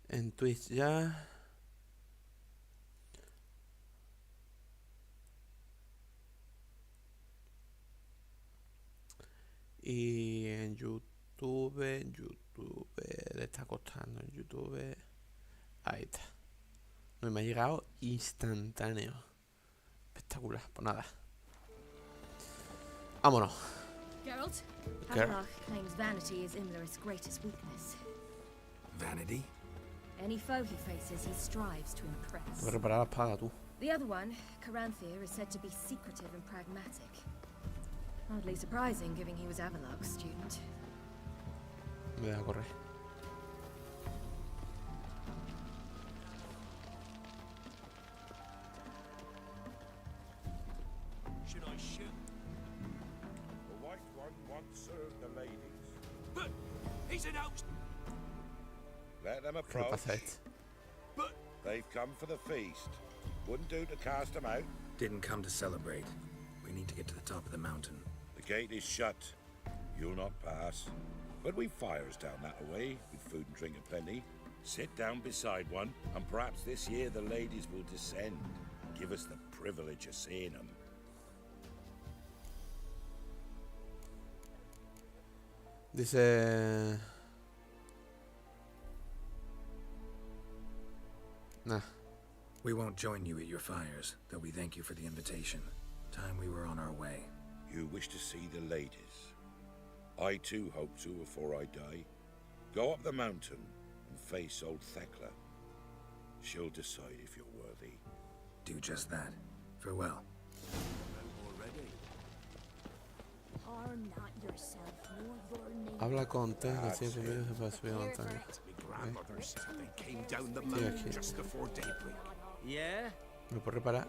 En Twitch ya. Y en YouTube, le está costando en YouTube. Ahí está. No me ha llegado instantáneo. Espectacular, pues nada. Vámonos. Geralt, Geralt. Havelach claims vanity is Imlerith's greatest weakness. Vanity? Any foe he faces, he strives to impress. Voy a reparar la espada, tú. The other one, Caranthir, is said to be secretive and pragmatic. Hardly surprising, given he was Havelach's student. Me deja correr. Should I shoot? The white one once served the ladies. But he's an out. Let them ¿Qué le approach. pasa a este? But They've come for the feast. Wouldn't do to cast them out. Didn't come to celebrate. We need to get to the top of the mountain. The gate is shut. You'll not pass. But we've fires down that way, with food and drink aplenty. Sit down beside one, and perhaps this year the ladies will descend. Give us the privilege of seeing them. Dice... Nah. We won't join you at your fires, though we thank you for the invitation. Time we were on our way. You wish to see the ladies. I too hope to before I die. Go up the mountain and face old Thekla. She'll decide if you're worthy. Do just that. Farewell. already. Are not yourself nor your name. Habla con T, que siempre me se puede subir a la montaña. My grandmother said they came down the Sí, mountain aquí. just before daybreak. Yeah? ¿Me puedo reparar?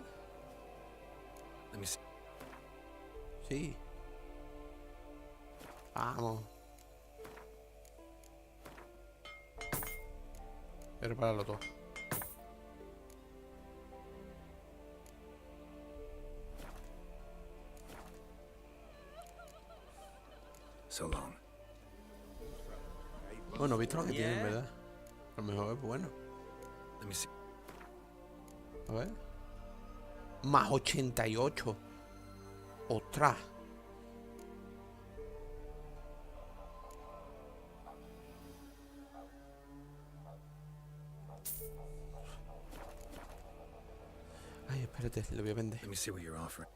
Let me see. Sí. Vamos. Voy a repararlo todo. So long. Bueno, visto lo que tienen, Yeah. ¿verdad? A lo mejor es bueno. Let me see. A ver. Más 88. Ostras. Ay, espérate, lo voy a vender. Let me see what you're offering.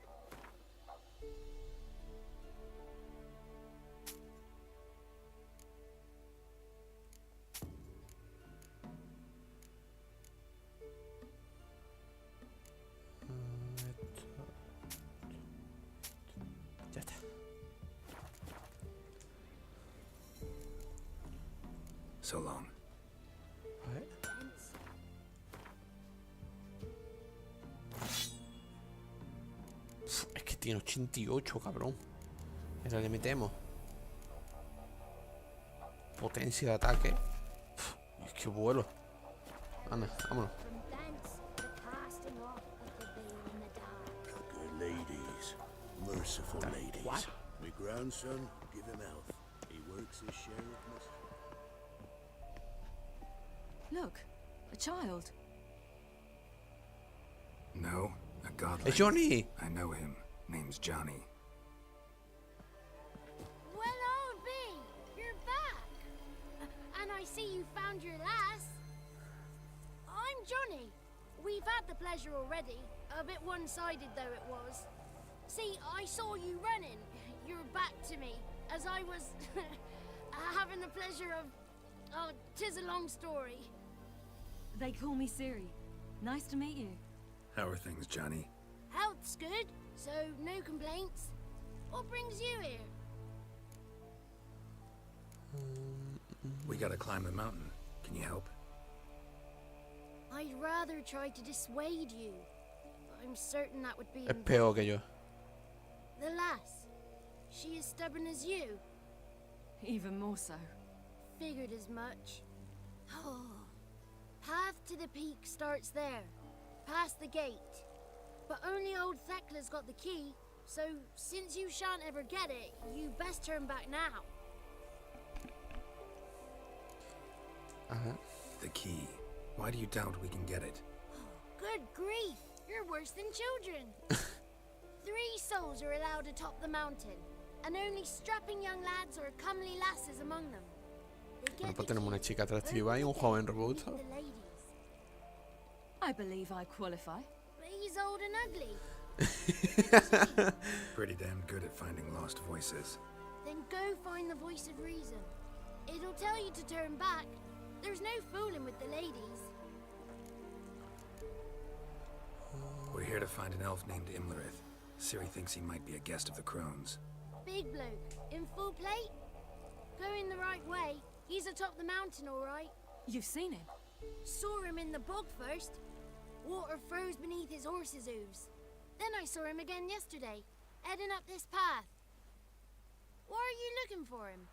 Ya está. So long. A ver. Es que tiene 88, cabrón. Ahora le metemos potencia de ataque. Es que vuelo. Anda, vámonos. From thence, the casting off of the veil in the dark. Good ladies, merciful ladies. What? My grandson, give him health. He works his share of mis- Look, a child. No, a godling. ¡Es Johnny! I know him. Name's Johnny. Well, old B, you're back. And I see you found your lass. I'm Johnny. We've had the pleasure already. A bit one-sided though it was. See, I saw you running. Your back to me, as I was having the pleasure of... Oh, 'tis a long story. They call me Siri. Nice to meet you. How are things, Johnny? Health's good, so no complaints. What brings you here? We gotta climb the mountain. Can you help? I'd rather try to dissuade you. I'm certain that would be Es peor que yo. the lass. She as stubborn as you. Even more so. Figured as much. Oh. Path to the peak starts there, past the gate. But only old Thekla's got the key, so since you shan't ever get it, you best turn back now. Ajá. the key. Why do you doubt we can get it? Good grief! You're worse than children. 3 souls are allowed atop the mountain, and only strapping young lads or comely lasses among them. They Bueno, get pues the tenemos una key chica atractiva only y un then joven to meet robusto. the ladies. I believe I qualify. But he's old and ugly. Pretty damn good at finding lost voices. Then go find the voice of reason. It'll tell you to turn back. There's no fooling with the ladies. We're here to find an elf named Imlerith. Ciri thinks he might be a guest of the Crones. Big bloke, in full plate. Going the right way. He's atop the mountain, all right. You've seen him? Saw him in the bog first. Water froze beneath his horse's hooves. Then I saw him again yesterday, heading up this path. Why are you looking for him?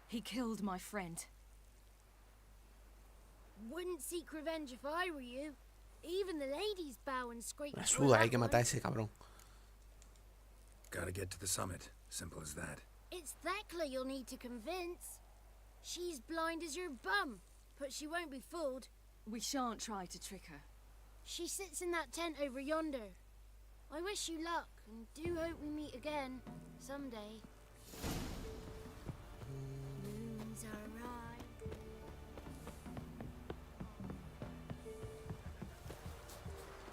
He killed my friend. Wouldn't seek revenge if I were you. Even the ladies bow and scrape. La for suda, hay that que matar a one. ese cabrón. Gotta get to the summit. Simple as that. It's Thekla you'll need to convince. She's blind as your bum, but she won't be fooled. We shan't try to trick her. She sits in that tent over yonder. I wish you luck, and do hope we meet again, someday. Moons are right.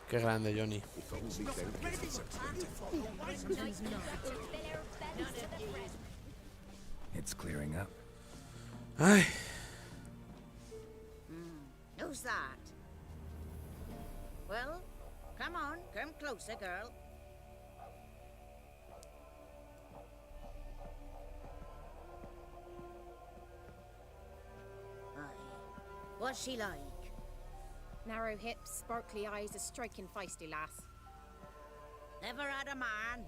Qué grande, Johnny. It's clearing up. Ay, Who's that? Well, come on, come closer, girl. Aye. What's she like? Narrow hips, sparkly eyes, a striking feisty lass. Never had a man.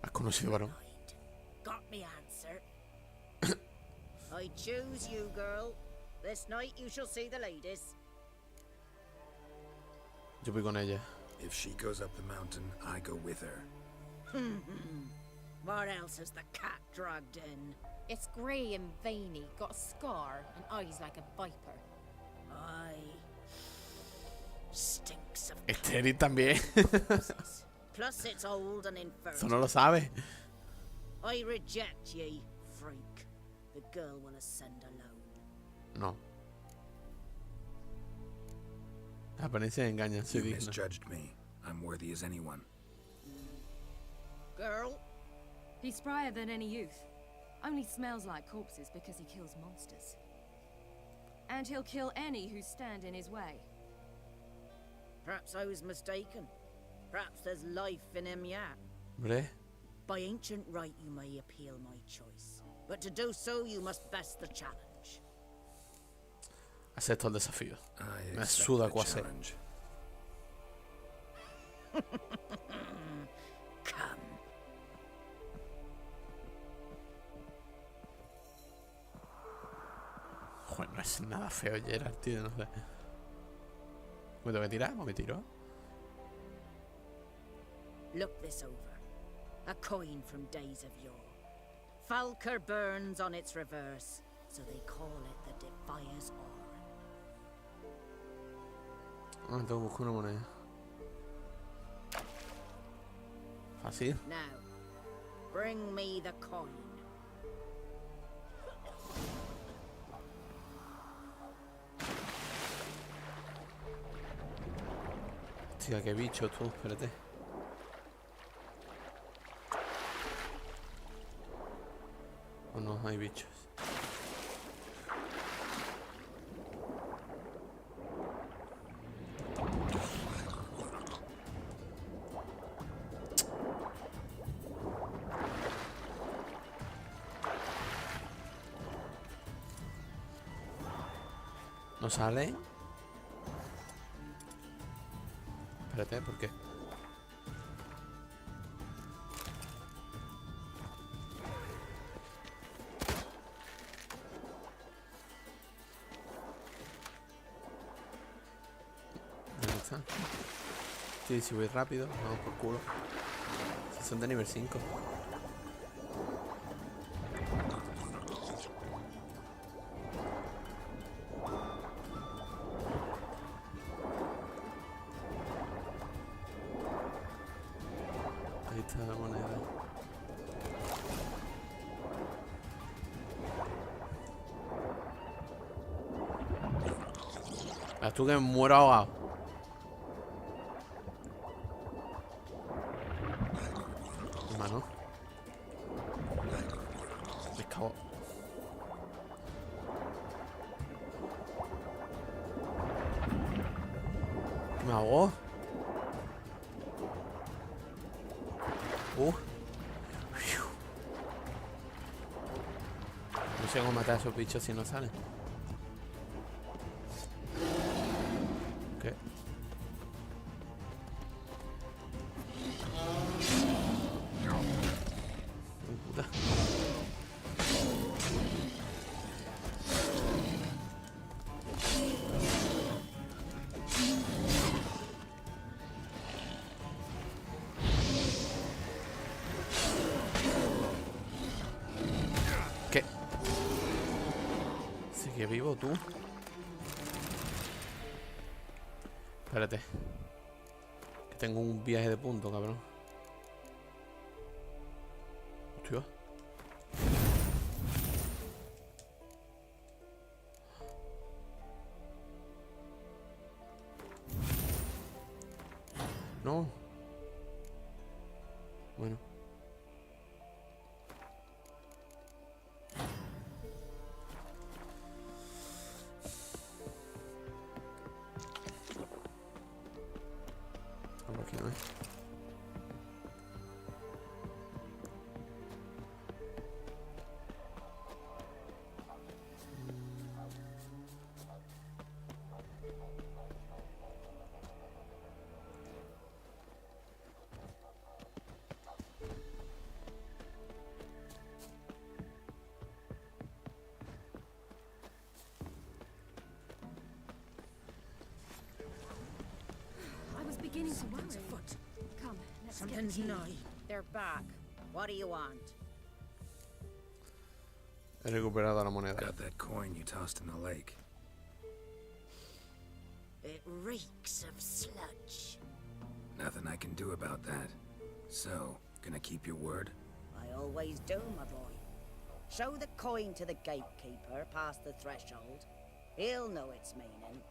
has conocido varón. Mind. Got me answer. I choose you, girl. This night you shall see the ladies. Yo voy con ella. If she goes up the mountain, I go with her. What else has the cat dragged in? It's grey and veiny, got a scar, and eyes like a viper. Aye. Stinks of Estéril también. corpses. Plus it's old and Eso infirm. no lo sabe. I reject ye, freak. The girl will ascend alone. No. Las apariencias engañan, soy You digna. misjudged me. I'm worthy as anyone. Girl, He's sprier than any youth. Only smells like corpses because he kills monsters. And he'll kill any who stand in his way. perhaps I was mistaken. Perhaps there's life in him yet. Hombre, By ancient right you may appeal my choice. But to do so you must best the challenge. acepto el desafío. I Me accept suda the cuase. challenge. Come. Joder, no es nada feo Gerard, tío, no sé. ¿Me tengo que tirar o me tiro? Look this over. A coin from days of yore. Falker burns on its reverse, so they call it the Defier's Ore. Ah, tengo que buscar una moneda. Fácil. Now, bring me the coin. Hostia, qué bicho tú, espérate. O no, hay bichos. ¿No sale? Espérate, ¿por qué? Ahí está. Sí, si voy rápido, vamos por culo. Si son de nivel 5. Verás tú que me muero ahogado. Hermano. Me cago. Me ahogo. No sé cómo matar a esos bichos si no salen. ¿Qué? Puta. ¿Qué? ¿Sigue vivo tú? Espérate. Que tengo un viaje de punto, cabrón. Hostia. No. Bueno. Por aquí no es. I was beginning to worry. Come, let's get the Something's key. nigh. They're back. What do you want? He recuperado la moneda. Got that coin you tossed in the lake. It reeks of sludge. Nothing I can do about that. So, gonna keep your word? I always do, my boy. Show the coin to the gatekeeper past the threshold. He'll know its meaning.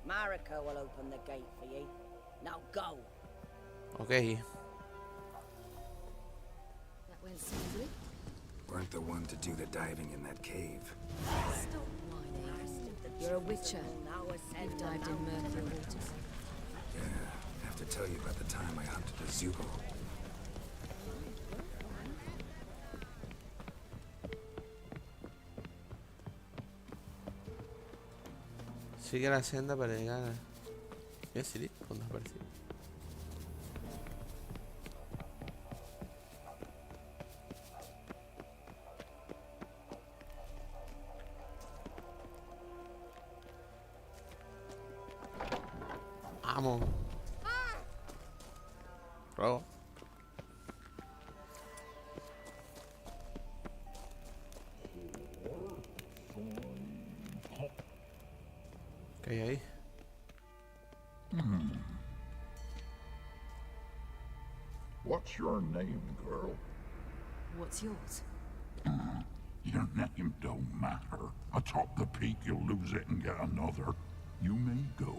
Marika will open the gate for you. Now go. Ok. That went smoothly. Weren't the one to do the diving in that cave. Stop whining. You're a witcher. You've dived in murkier waters. Yeah, I have to tell you about the time I hunted a Zubo. Sigue la senda para llegar a... ¿Qué es Siri? ¿Dónde ha aparecido? Vamos. Robo. ¿Qué hay ahí? What's your name, girl? What's yours? Your name don't matter. Atop the peak, you'll lose it and get another. You may go.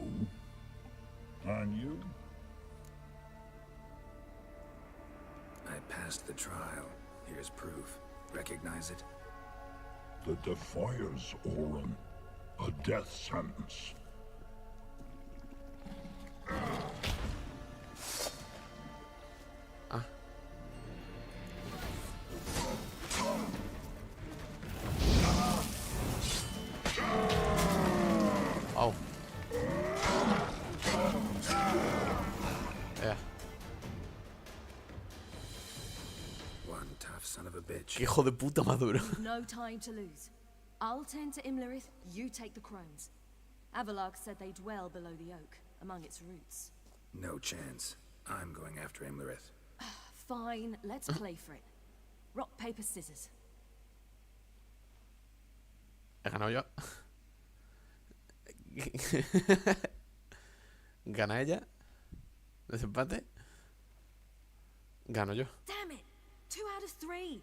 And you? I passed the trial. Here's proof. Recognize it? The Defier's Orin. A death sentence. Ah. Oh. Yeah. One tough son of a bitch. Qué hijo de puta maduro. No time to lose. I'll tend to Imlerith, you take the crones. Avalok said they dwell below the oak, among its roots. No chance. I'm going after Imlerith. Fine, let's play for it. Rock, paper, scissors. He ganado yo. ¿Gana ella? ¿Desempate? Gano yo. Damn it! 2 out of 3.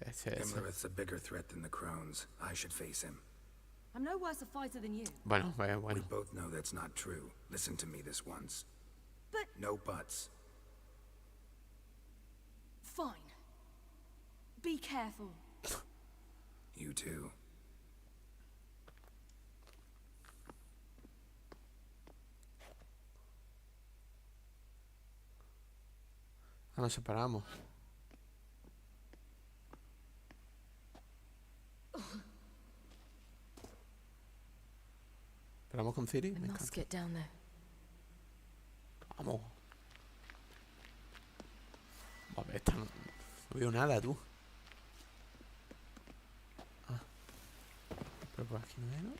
ese. Imlerith's a bigger threat than the Crones. I should face him. I'm no worse a fighter than you. Bueno. We both know that's not true. Listen to me this once. But... No buts. Fine. Be careful. You too. Nos separamos. ¿Esperamos con Ciri? Me encanta. Get down there. Vamos. A ver, esta no veo nada, tú. Ah. Pero por aquí no hay, ¿no?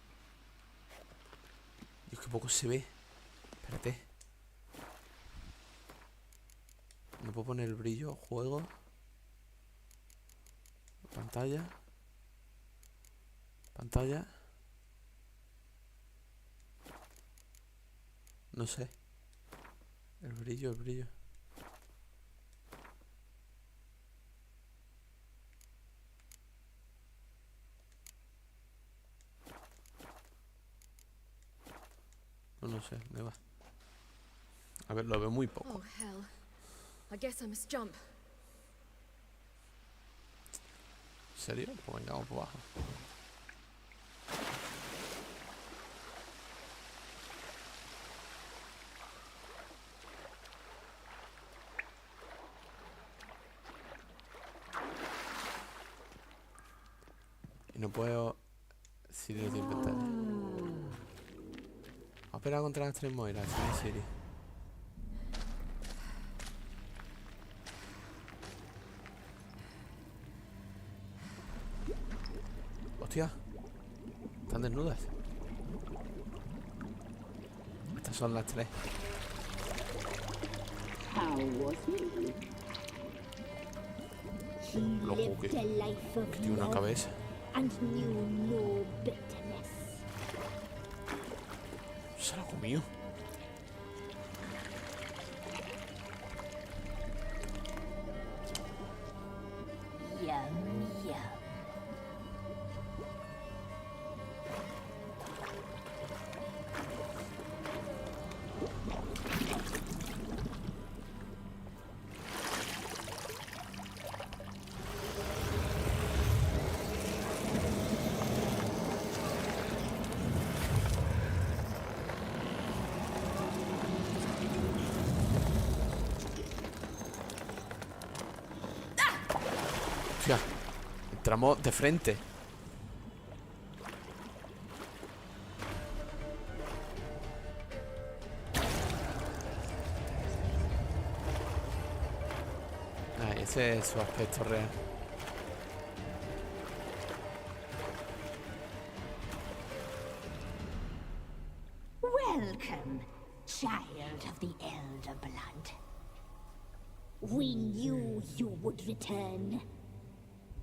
Dios, que poco se ve. Espérate. No puedo poner el brillo, juego. Pantalla. Pantalla. No sé. El brillo. No sé, me va. A ver, lo veo muy poco. Oh, hell. I guess I must jump. ¿En serio? Pues venga, vamos por abajo. Y no puedo... Siri de inventario. Vamos a esperar contra las 3 moiras, Siri. Hostia, están desnudas. Estas son las 3. Loco, que tiene una cabeza. Se la comió. Entramos de frente. Ese es su aspecto real. Welcome, child of the elder blood. We knew you would return.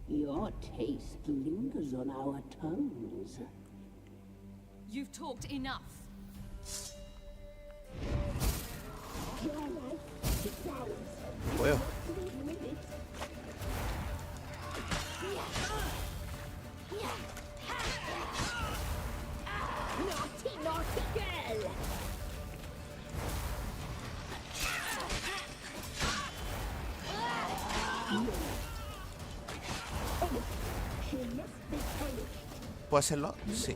Your taste lingers on our tongues. You've talked enough. Well. Naughty, naughty girl! ¿Puedo hacerlo? Sí.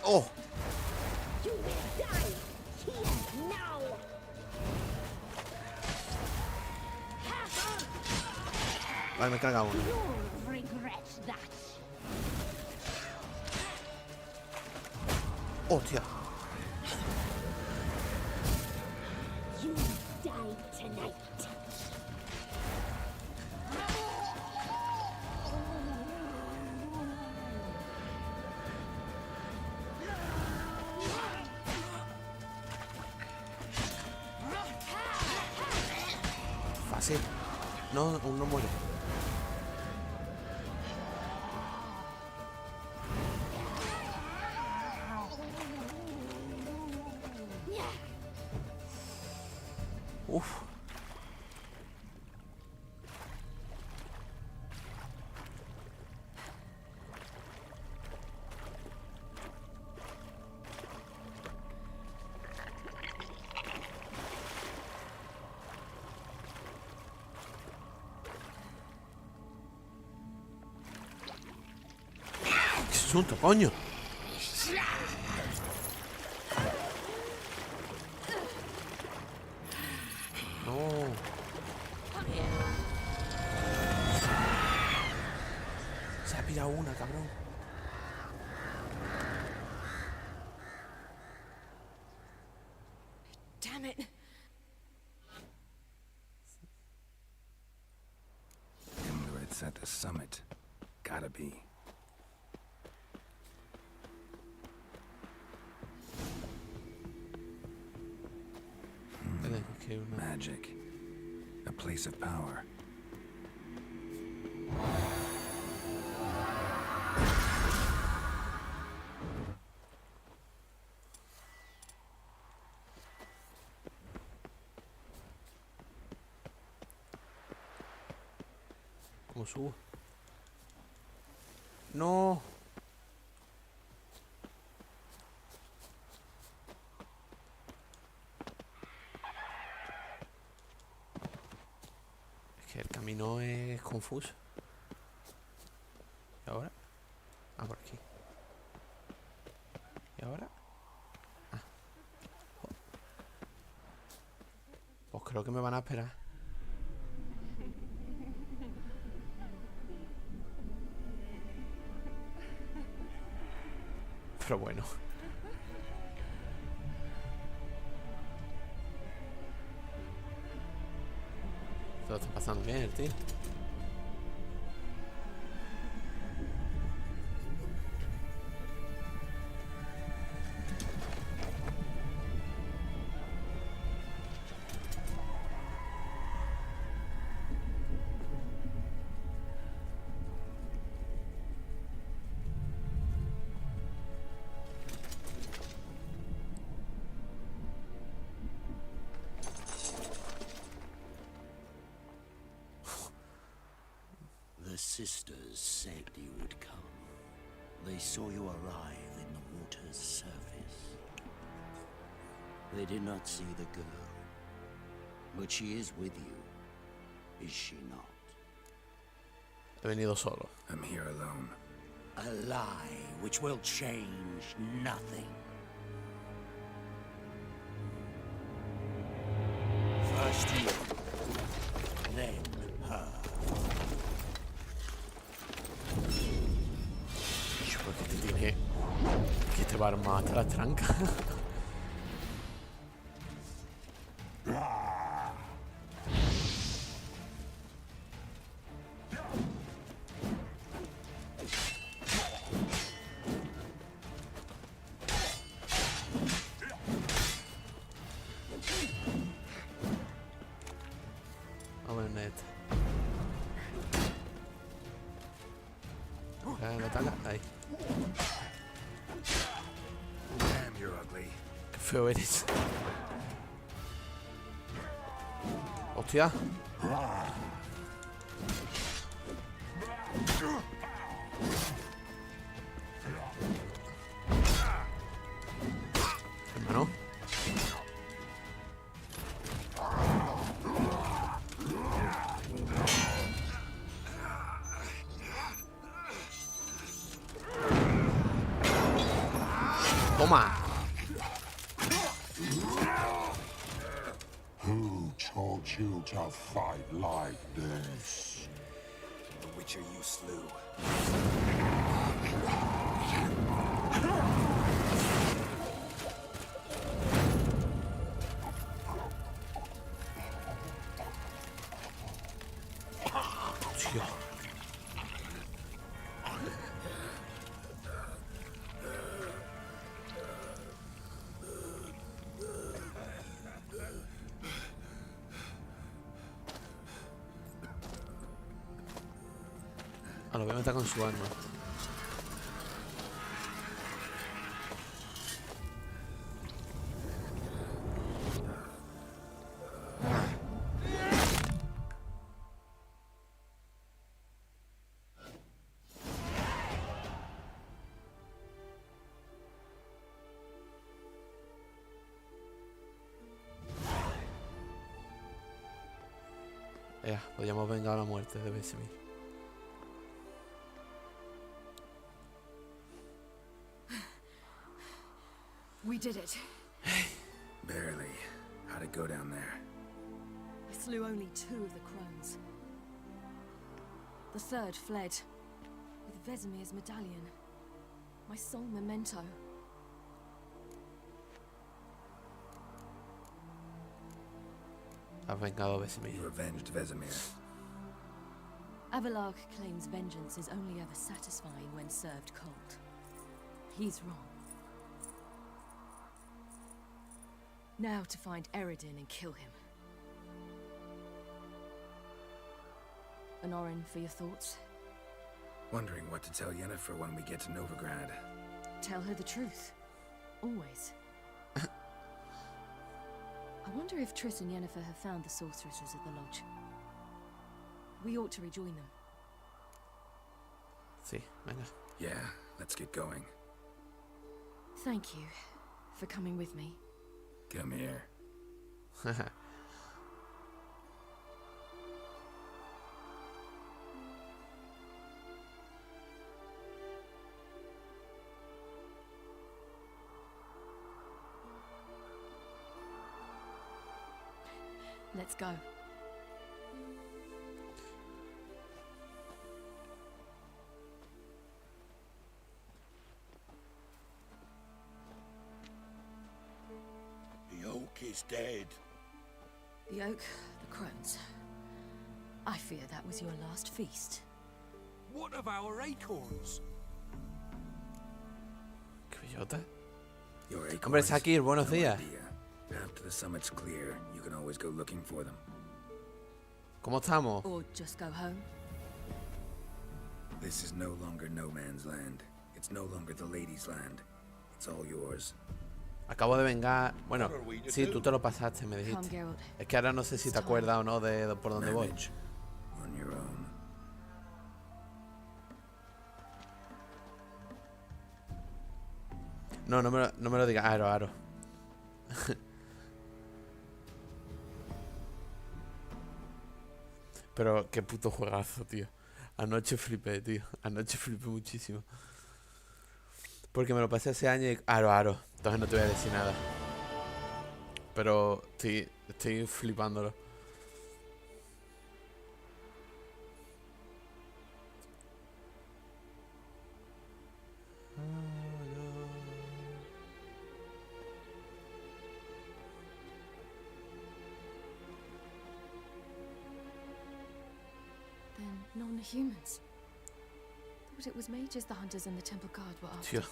¡Oh! Vale, me caga uno. ¡Hostia! Fácil. No, aún no muere. Uf. ¿Qué asunto, coño? No. Se ha pirado una, cabrón. Damn it. It's at the summit. Gotta be. Magic. A place of power. ¿Cómo subo? No. Es que el camino es confuso. ¿Y ahora? Ah, por aquí. ¿Y ahora? Ah. Oh. Pues creo que me van a esperar. Pero bueno. Todo está pasando bien, tío. The sisters said you would come. They saw you arrive in the water's surface. They did not see the girl. But she is with you, is she not? He venido solo. I'm here alone. A lie which will change nothing. First you, then her. Porque te tiene que te va a armar hasta las trancas. A ver, neta. ¿Lo ataca? Ahí. Damn, you're ugly. Qué feo eres. Hostia. Hermano. Toma. Who told you to fight like this? The Witcher you slew. Tío. A lo que meta con su arma. Podríamos vengar a la muerte de Vesemir. We did it. Barely. How'd it go down there? I slew only 2 of the crones. The 3rd fled with Vesemir's medallion, my sole memento. Has vengado a Vesemir. You avenged Vesemir. Avalark claims vengeance is only ever satisfying when served cold. He's wrong. Now to find Eredin and kill him. An Orin for your thoughts? Wondering what to tell Yennefer when we get to Novigrad. Tell her the truth. Always. I wonder if Triss and Yennefer have found the sorceresses at the lodge. We ought to rejoin them. Sí, venga. Yeah, let's get going. Thank you for coming with me. Come here. Let's go. The oak is dead. The oak, the crones. I fear that was your last feast. What of our acorns? Qué bellota. Your acorns, Hombre, Sakir, buenos no días. idea. After the summit's clear, you can always go looking for them. ¿Cómo estamos? Or just go home. This is no longer no man's land. It's no longer the lady's land. It's all yours. Acabo de vengar. Bueno, sí, tú te lo pasaste, me Come, dijiste. Geralt. Es que ahora no sé si te acuerdas o no de por dónde voy. Manage on your own. No, no me lo digas. Aro. Pero qué puto juegazo, tío. Anoche flipé, tío. Anoche flipé muchísimo. Porque me lo pasé hace años y... Aro. Entonces no te voy a decir nada. Pero estoy flipándolo. Then non-humans. Thought it was mages the hunters and the temple guard were after. Tío.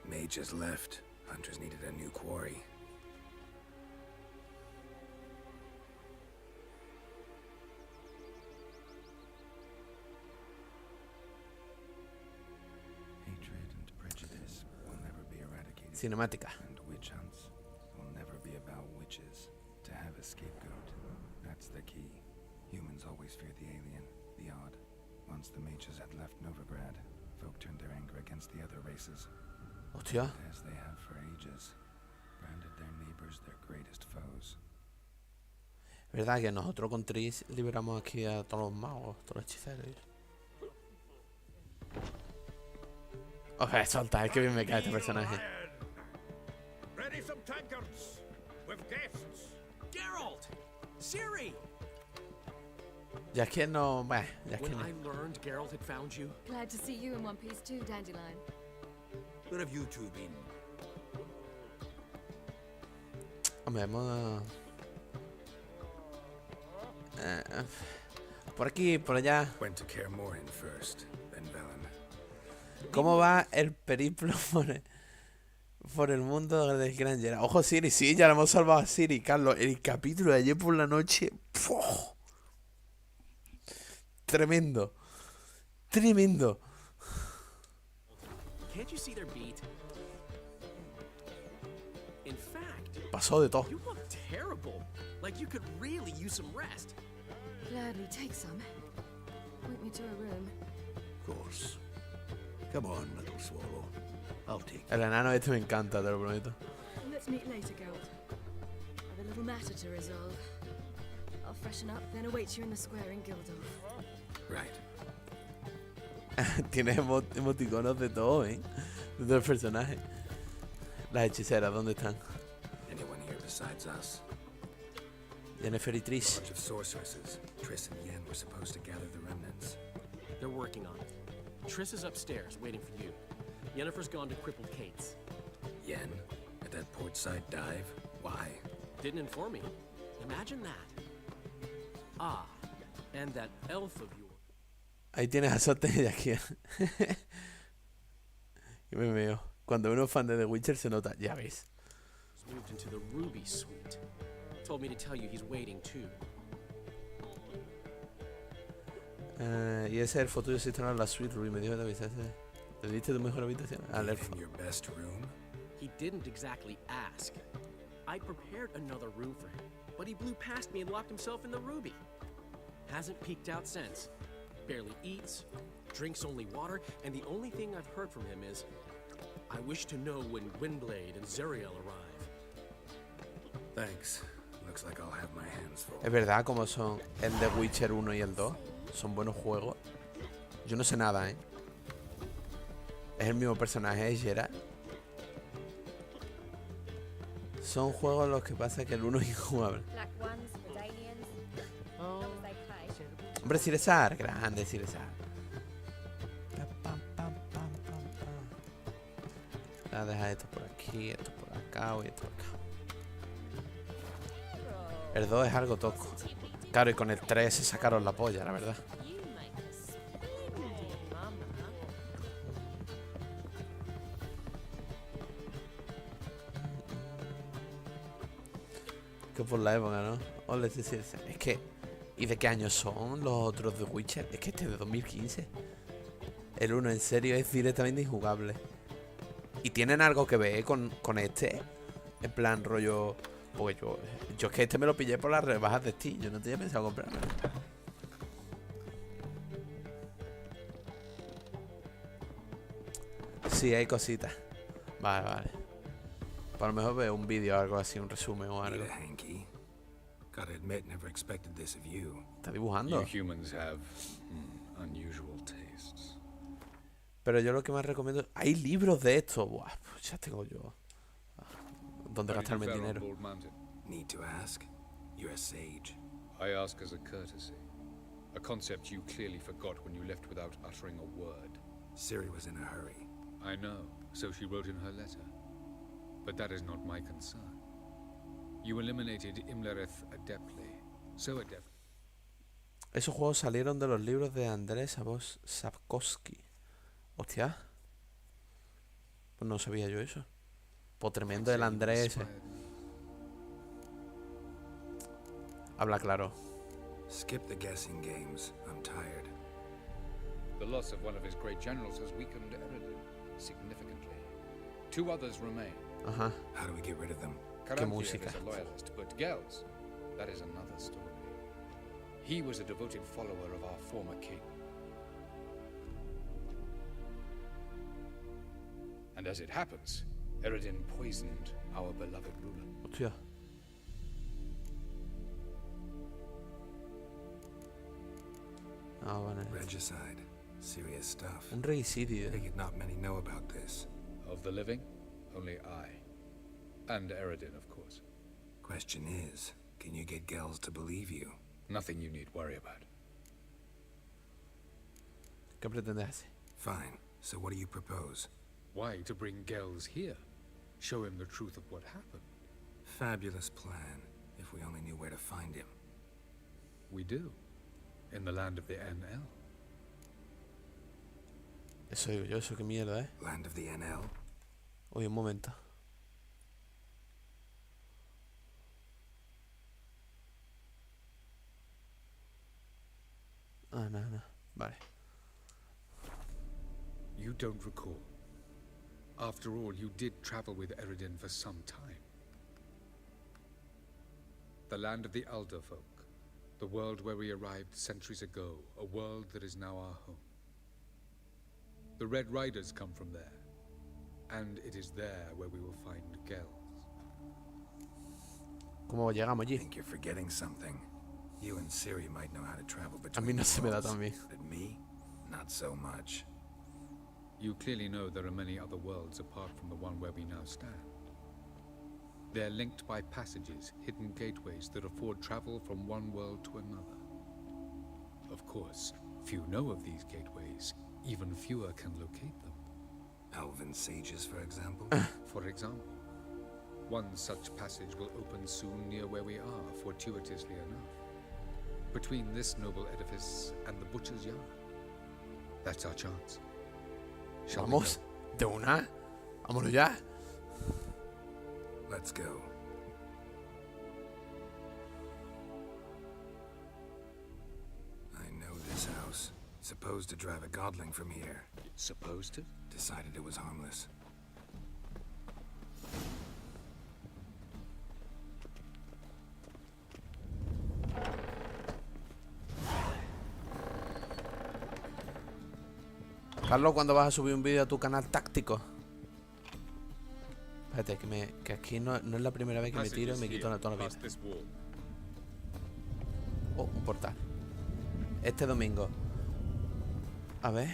Mages left. Hunters needed a new quarry. Hatred and prejudice will never be eradicated. Cinemática. And witch hunts will never be about witches. To have a scapegoat, that's the key. Humans always feared the alien, the odd. Once the mages had left Novigrad, folk turned their anger against the other races. Hostia. As they have for ages, branded their neighbors their greatest foes. ¿Verdad que nosotros con Triss liberamos aquí a todos los magos, todos los hechiceros? Ojalá, solta, es que bien me cae este personaje. Ready some tankards with guests. Geralt! Ciri! Ya es que no... Bueno, ya es que When no. I learned Geralt had found you, Glad to see you in one piece too, Dandelion. where have you two been? Hombre, hemos... por aquí, por allá. Went to Kaer Morhen first, then Velen. ¿Cómo va el periplo por el mundo del Granger? Ojo, Ciri, sí, ya le hemos salvado a Ciri, Carlos. El capítulo de ayer por la noche... ¡puf! Tremendo. Tremendo. Can't you see their beat? In fact, Pasó de todo. you look terrible. Like you could really use some rest. Gladly take some. Point me to a room. Of course. Come on, little swallow. I'll take El enano este me encanta, te lo prometo. Let's meet later, Geralt. I've a little matter to resolve. I'll I'll freshen up, then await you in the square in Guildhall. Right. Tienes emoticonos de todo, ¿eh? De todos los personajes. Las hechiceras, ¿dónde están? Anyone here besides us? Jennifer y Trish. Bunch of sorceresses. Triss and Yen were supposed to gather the remnants. They're working on it. Triss is upstairs, waiting for you. Yennefer's gone to Crippled Kate's. Yen? At that portside dive? Why? Didn't inform me. Imagine that. Ah, and that elf of yours. Ahí tienes a Sote y aquí. Y me veo. Cuando uno es fan de The Witcher se nota, ya ves. Moved into the Ruby Suite. Told me to tell you he's waiting too. Y ese es el foto si está en la suite, Ruby me dijo de avisarse. ¿Le diste tu mejor habitación? Al elfo. Your best room? He didn't exactly ask. I prepared another room for him, but he blew past me and locked himself in the Ruby. Hasn't peeked out since. Barely eats, drinks only water, and the only thing I've heard from him is, I wish to know when Windblade and Zeriel arrive. Thanks. Looks like I'll have my hands full. Es verdad, como son el The Witcher 1 y el 2. Son buenos juegos. Yo no sé nada, ¿eh? Es el mismo personaje de Geralt. Son juegos los que pasa que el 1 es injugable. Hombre, Ciresar, grande Ciresar. Voy a dejar esto por aquí, esto por acá y esto por acá. El 2 es algo tosco. Claro, y con el 3 se sacaron la polla, la verdad. Que por la época, ¿no? Ole, sí, sí, sí. Es que... ¿Y de qué años son los otros de Witcher? Es que este es de 2015. El 1 en serio es directamente injugable. Y tienen algo que ver con este. En plan rollo... Porque yo es que este me lo pillé por las rebajas de Steam. Yo no tenía pensado comprarlo. Sí, hay cositas. Vale, vale. Para lo mejor veo un vídeo o algo así, un resumen o algo. Gotta admit, never expected this of you. Está dibujando. You humans have unusual tastes. Pero yo lo que más recomiendo... Hay libros de esto. Buah, pues ya tengo yo. ¿Dónde gastarme el dinero? Need to ask? You're a sage. I ask as a courtesy. A concept you clearly forgot when you left without uttering a word. Ciri was in a hurry. I know, so she wrote in her letter. But that is not my concern. You eliminated Imlerith adeptly. So adept. Esos juegos salieron de los libros de Andrés Sapkowski. Hostia. Pues no sabía yo eso. Pues tremendo el Andrés. Habla claro. Skip the guessing games. I'm tired. The loss of one of his great generals has weakened Eredin significantly. 2 others remain. Ajá. How do we get rid of them? Qué música. Is a loyalist, but Gels, that is another story. He was a devoted follower of our former king. And as it happens, Eredin poisoned our beloved ruler. Hostia. Ah, vale. Regicide. Serious stuff. Un regicidio. Take it not many know about this. Of the living, only I. And Eredin, of course. Question is, can you get Gels to believe you? Nothing you need worry about. ¿Qué pretendes hacer? Fine. So what do you propose? Why, to bring Gels here. Show him the truth of what happened. Fabulous plan, if we only knew where to find him. We do. In the land of the NL. Eso digo yo, eso qué mierda, ¿eh? Land of the NL? Oye, un momento. Ah, no, no. Vale. You don't recall. After all, you did travel with Eredin for some time. The land of the Alder folk. The world where we arrived centuries ago. A world that is now our home. The Red Riders come from there. And it is there where we will find Gels. ¿Cómo llegamos allí? I think you're forgetting something. You and Siri might know how to travel A between mí no se me da worlds, tan bien. but me, not so much. You clearly know there are many other worlds apart from the one where we now stand. They're linked by passages, hidden gateways that afford travel from one world to another. Of course, few know of these gateways. Even fewer can locate them. Elven sages, for example? For example, one such passage will open soon near where we are, fortuitously enough. Between this noble edifice and the butcher's yard. That's our chance. Shall we Vamos, de una. Vámonos ya. Let's go. I know this house. Supposed to drive a godling from here. Supposed to? Decided it was harmless. Carlos, ¿cuándo vas a subir un vídeo a tu canal táctico? Espérate, que aquí no es la primera vez que me tiro y me quito toda la vida. Oh, un portal. Este domingo. A ver.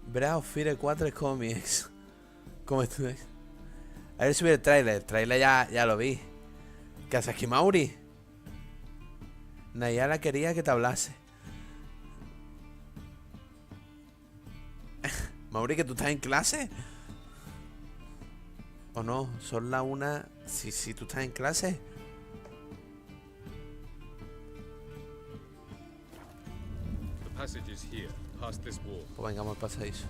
Breath of Fire 4 es como mi ex. ¿Cómo es tu ex? A ver, subir el tráiler. El tráiler ya lo vi. ¿Qué haces aquí, Mauri? Nayara quería que te hablase. Mauri, ¿que tú estás en clase? ¿O no? Son la una... Si tú estás en clase. The passage is here, past this wall. Pues vengamos al pasadizo.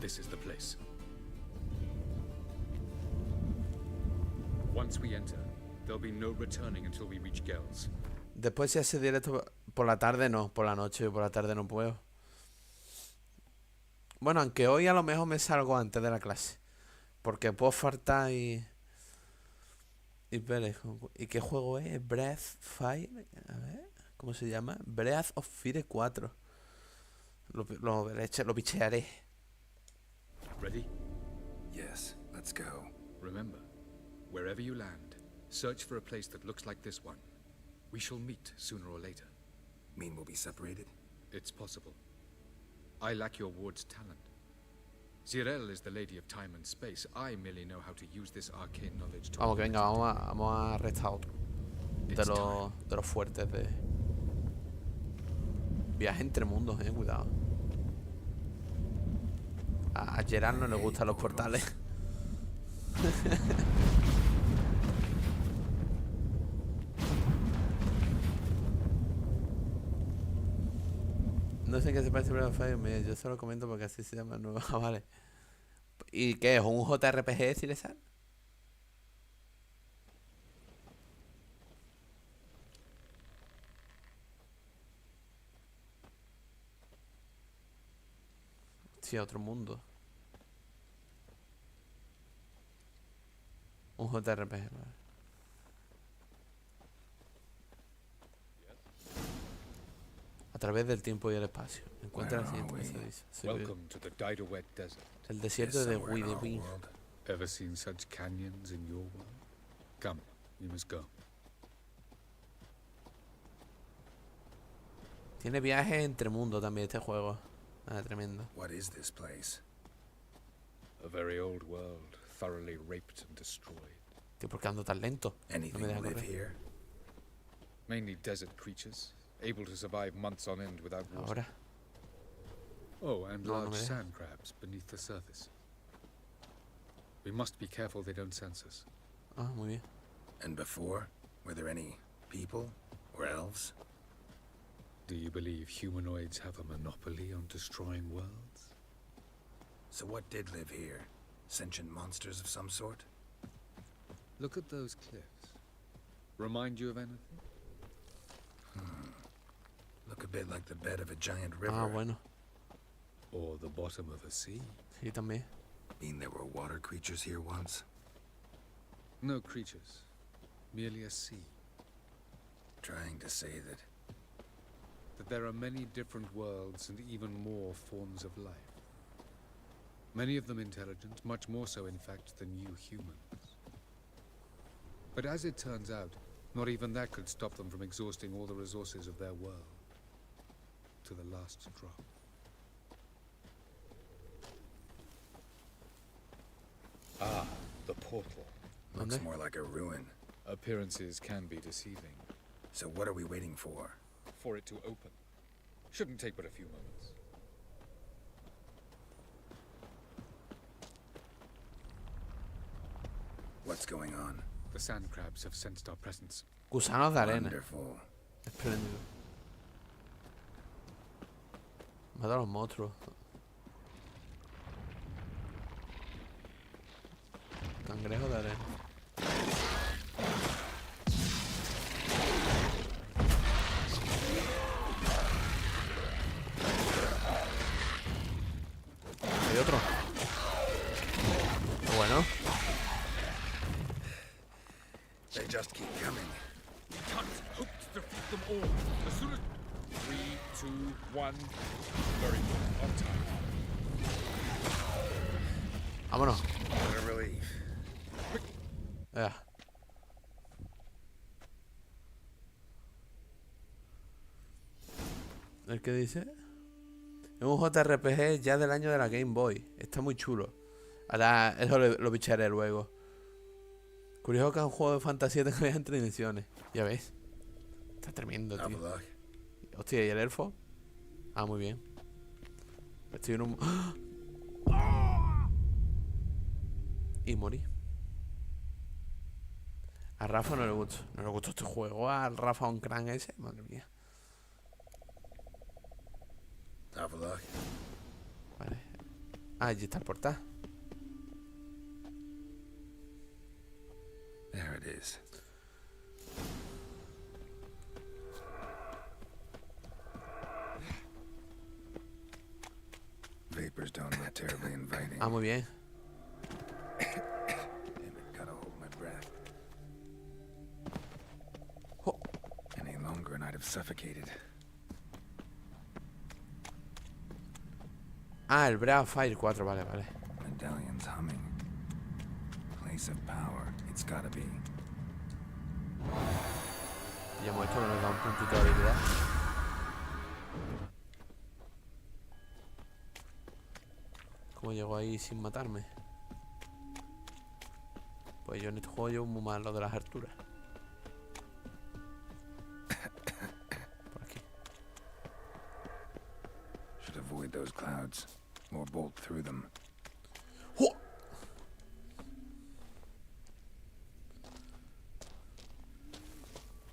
This is the place. Once we enter, there'll be no returning until we reach Gels. Después si hace directo por la tarde, no. Por la noche, por la tarde no puedo. Bueno, aunque hoy a lo mejor me salgo antes de la clase. Porque puedo faltar y... ¿Y qué juego es? Breath Fire. A ver, ¿cómo se llama? Breath of Fire 4. Lo pichearé. Ready? Yes, let's go. Remember, wherever you land, search for a place that looks like this one. We shall meet sooner or later. Mean we'll be separated? It's possible. I lack your ward's talent. Zirel is the lady of time and space. I merely know how to use this arcane knowledge to... Vamos, que venga, vamos a arrestar otro. De los fuertes de... Viaje entre mundos, cuidado. A Gerard no le gustan los portales. No sé en qué se parece Breath of Fire, yo solo comento porque así se llama el nuevo. Ah, vale. ¿Y qué es? ¿Un JRPG, Silesar? Sí, otro mundo. Un JRPG, vale. A través del tiempo y el espacio. Encuentra el siguiente pasadizo. Welcome to the Diderwet Desert. El desierto de Widewin. Ever seen such canyons in your world? Come, we must go. Tiene viajes entre mundos también este juego. Ah, tremendo. What is this place? A very old world, thoroughly raped and destroyed. Tío, ¿por qué ando tan lento? Anything No me deja live correr. here? Mainly desert creatures, able to survive months on end without water. Ahora. Oh, and No, no large me deja. sand crabs beneath the surface. We must be careful they don't sense us. Ah, muy bien. And before? Were there any people? Or elves? Do you believe humanoids have a monopoly on destroying worlds? So what did live here? Sentient monsters of some sort? Look at those cliffs. Remind you of anything? Look a bit like the bed of a giant river. Ah, bueno. Or the bottom of a sea? Sí, también. Mean there were water creatures here once? No creatures. Merely a sea. Trying to say that... That there are many different worlds and even more forms of life. Many of them intelligent, much more so in fact than you humans. But as it turns out, not even that could stop them from exhausting all the resources of their world. To the last drop. Ah, the portal. Looks more like a ruin. Appearances can be deceiving. So what are we waiting for? For it to open. Shouldn't take but a few moments. What's going on? The sand crabs have sensed our presence. Gusanos de arena. Wonderful. Espléndido. Mata a los monstruos. Cangrejo de arena. Hay otro. Bueno. They just keep coming. We can't hope to defeat them all. As soon as 3, 2, 1. Very good. On time. Vámonos. What a relief. Ya. ¿El qué dice? Es un JRPG ya del año de la Game Boy. Está muy chulo. Ahora eso lo bicharé luego. Curioso que es un juego de fantasía tenga viajes entre dimensiones. Ya ves. Está tremendo, tío. Hostia, ¿y el elfo? Ah, muy bien. Estoy en un... ¡Ah! Y morí. A Rafa no le gustó. No le gustó este juego. Al Rafa un cran ese. Madre mía. Vale. Ah, allí está el portal. There it is. Vapors don't look terribly inviting. Ah, muy bien. Damn it, gotta hold my breath. Oh. Any longer and I'd have suffocated. Ah, el Breath of Fire 4, vale, vale. Medallion's humming. Place of power. It's gotta be. Llamo esto que nos da un puntito de habilidad. ¿Cómo llego ahí sin matarme? Pues yo en este juego llevo muy mal lo de las alturas. Por aquí. Should avoid those clouds or bolt through them. ¡Oh!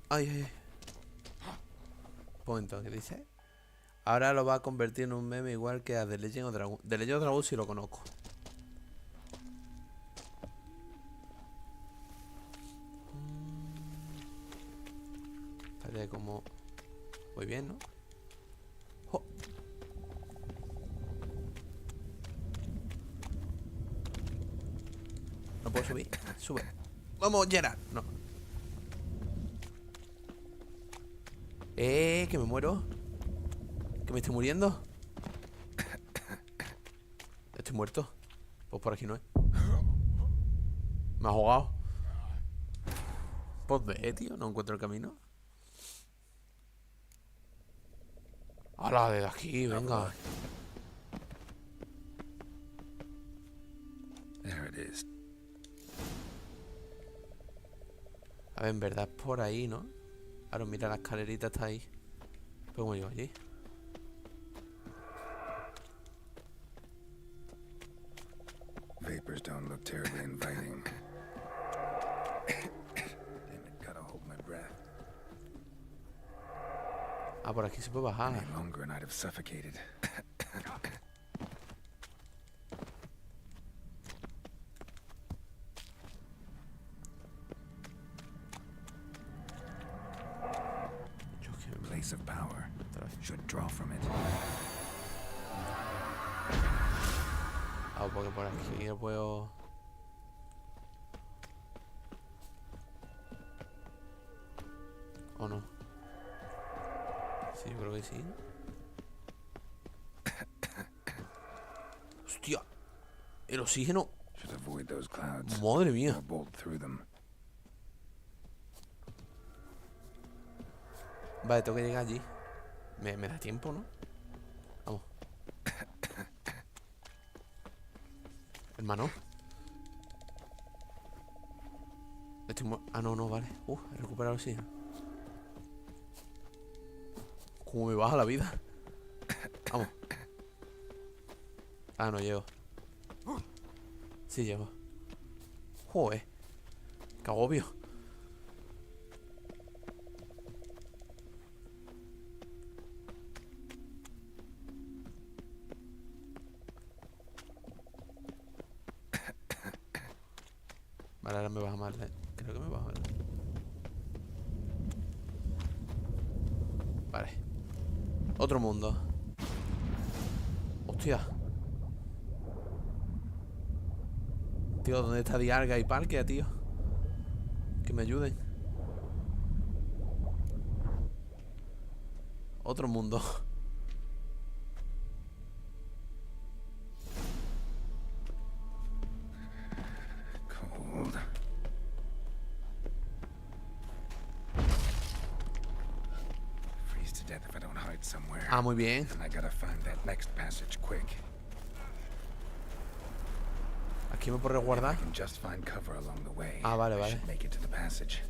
Ay, ay, ay. Punto, ¿qué dice? Ahora lo va a convertir en un meme igual que a The Legend of Dragon. The Legend of Dragon sí lo conozco. Parece como... Muy bien, ¿no? ¡Oh! No puedo subir. Sube. Vamos, Gerard. No. Que me muero. Que me estoy muriendo. Estoy muerto. Pues por aquí no es. Me ha ahogado. Pues ve, tío. No encuentro el camino. ¡Hala, desde aquí! Venga. There it is. A ver, en verdad es por ahí, ¿no? Ahora mira, la escalerita está ahí. ¿Pero cómo llego allí? Vapors don't look terribly inviting. Damn it, gotta hold my breath. Ah, por aquí se puede bajar. Any longer and I'd have suffocated. Place of power should draw from it. Ah, porque por aquí yo puedo... ¿O no? Sí, yo creo que sí. ¡Hostia! El oxígeno. Should avoid those clouds. Madre mía. Or bolt through them. Vale, tengo que llegar allí. Me da tiempo, ¿no? Vamos. Hermano. Ah, no, vale. He recuperado el oxígeno. ¿Cómo me baja la vida? Vamos. Ah, no llego. Sí llego. Joder. Qué agobio. Vale, ahora me baja mal, creo que me baja mal. Vale. Otro mundo. Hostia. Tío, ¿dónde está Dialga y Parque, tío? Que me ayuden. Otro mundo. Cold. Freeze to death if I don't hide somewhere. Ah, muy bien. And I gotta find that next passage quick. Aquí me puedo resguardar. If I can just find cover along the way. Ah, vale, I vale. should make it to the passage.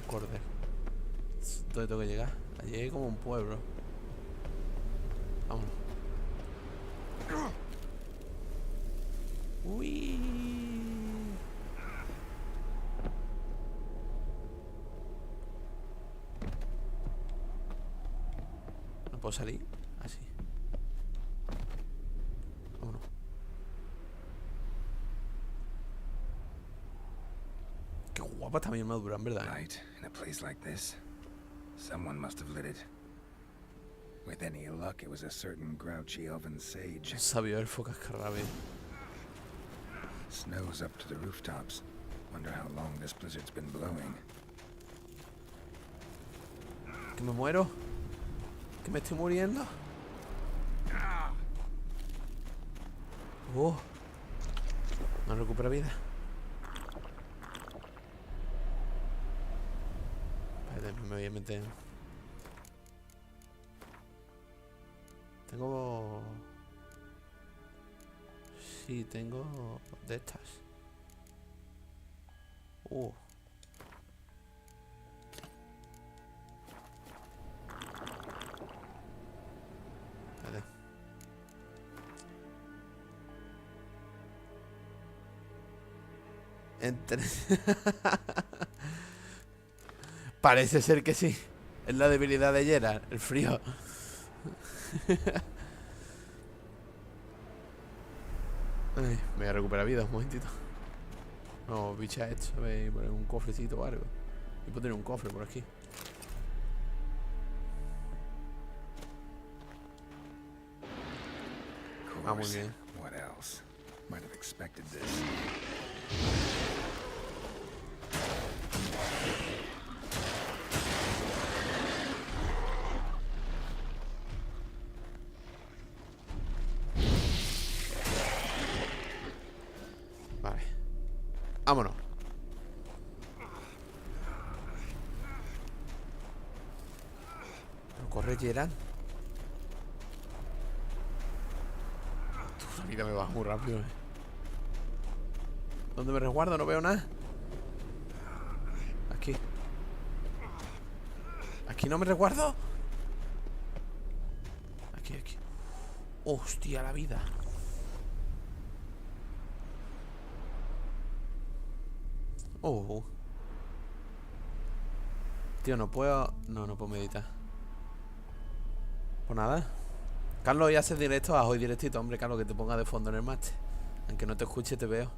Corder. ¿Dónde tengo que llegar? Allí hay como un pueblo. Vámonos. Uy. ¿No puedo salir? Así. Vámonos. Qué guapa está mi armadura, en verdad. Light in a place like this. Someone must have lit it. With any luck, it was a certain grouchy elven sage. Sabio elfo cascarrabia. Snow's up to the rooftops. Wonder how long this blizzard's been blowing. Que me muero. Que me estoy muriendo. No recupera vida. Espérate, me voy a meter. Tengo... Sí, tengo de estas. Vale. Parece ser que sí. Es la debilidad de Gerard, el frío. Ay, me voy a recuperar vida un momentito. No, bicha esto, voy a poner un cofrecito o algo. Y puedo tener un cofre por aquí. Ah, muy bien. What else? Might have expected this. Vale. Vámonos. ¿No corre Gerard? La vida me va muy rápido, ¿Dónde me resguardo? No veo nada. Aquí. ¿Aquí no me resguardo? Aquí. Hostia, la vida. Tío, no puedo... No puedo meditar. Pues nada. Carlos, ya haces directo. Hoy directito, hombre, Carlos, que te ponga de fondo en el máster. Aunque no te escuche, te veo.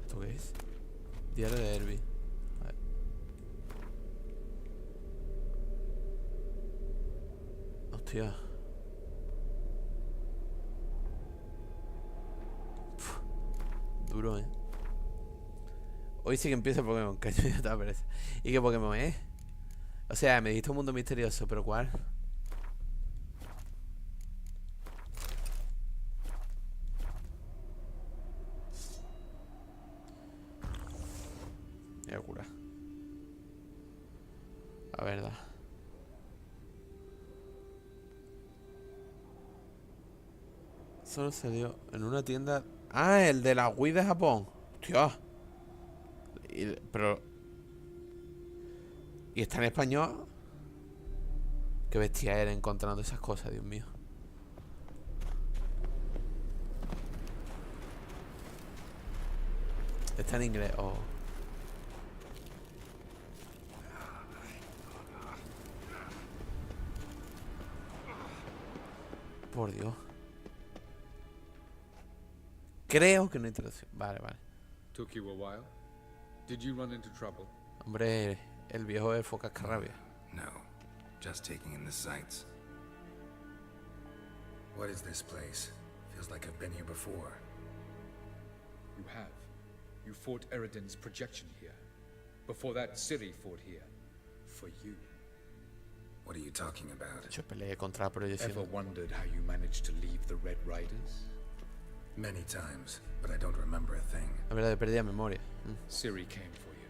¿Esto qué es? Diario de Herbie. Vale. Hostia. Duro, Hoy sí que empieza el Pokémon, que yo estaba pereza. ¿Y qué Pokémon es? O sea, me dijiste un mundo misterioso, pero ¿cuál? Voy a curar. La verdad. Solo salió en una tienda. Ah, el de la Wii de Japón. Hostia. Pero. ¿Y está en español? Qué bestia era encontrando esas cosas, Dios mío. Está en inglés. Oh. Por Dios. Creo que no hay traducción. Vale, vale. Took you a while? Did you run into trouble? Hombre, el viejo elfo cascarrabia. No, just taking in the sights. What is this place? Feels like I've been here before. You have. You fought Eridan's projection here. Before that, Ciri fought here. For you. What are you talking about? Yo peleé contra la proyección. Ever wondered how you managed to leave the Red Riders? Many times, but I don't remember a thing. La verdad, perdí la memoria. Ciri came for you.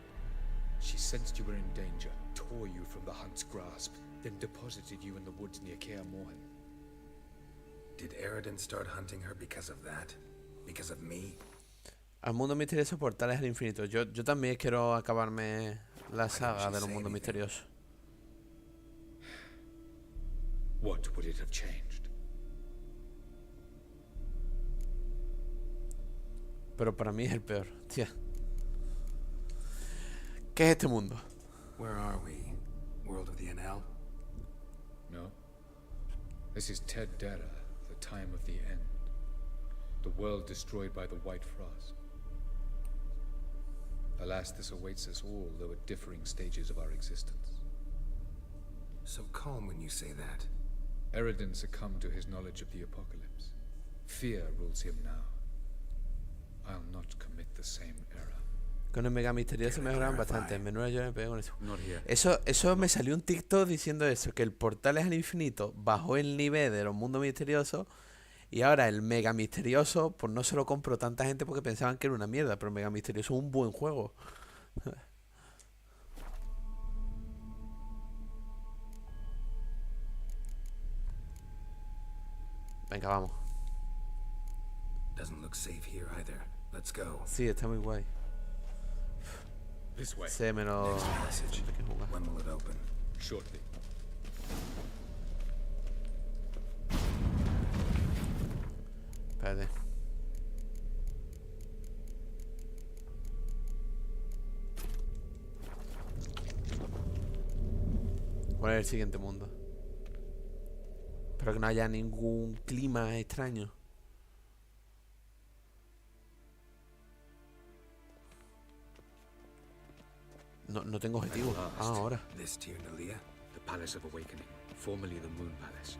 She sensed you were in danger, tore you from the hunt's grasp, then deposited you in the woods near Kaer Morhen. Did Eridan start hunting her because of that? Because of me? Al mundo misterioso, portales al infinito. Yo también quiero acabarme la saga de los mundos misteriosos. What would it have changed? Pero para mí es el peor, tía. ¿Qué es este mundo? Where are we? World of the NL? No. This is Ted Dara, the time of the end. The world destroyed by the White Frost. Alas, this awaits us all, though at differing stages of our existence. So calm when you say that. Eridan succumbed to his knowledge of the apocalypse. Fear rules him now. I'll not commit the same error. Con el mega misterioso mejoran bastante. Menuda yo me pego con eso. Eso me salió un TikTok diciendo eso, que el portal es al infinito bajó el nivel de los mundos misteriosos y ahora el mega misterioso, pues no se lo compró tanta gente porque pensaban que era una mierda, pero el mega misterioso es un buen juego. Venga, vamos. Doesn't look safe here either. Let's go. Sí, está muy guay. This way. Sí, menos. When will it open? Shortly. Espérate. ¿Cuál es el siguiente mundo? Espero que no haya ningún clima extraño. No tengo objetivo. Ahora. The Palace of Awakening, formerly the Moon Palace.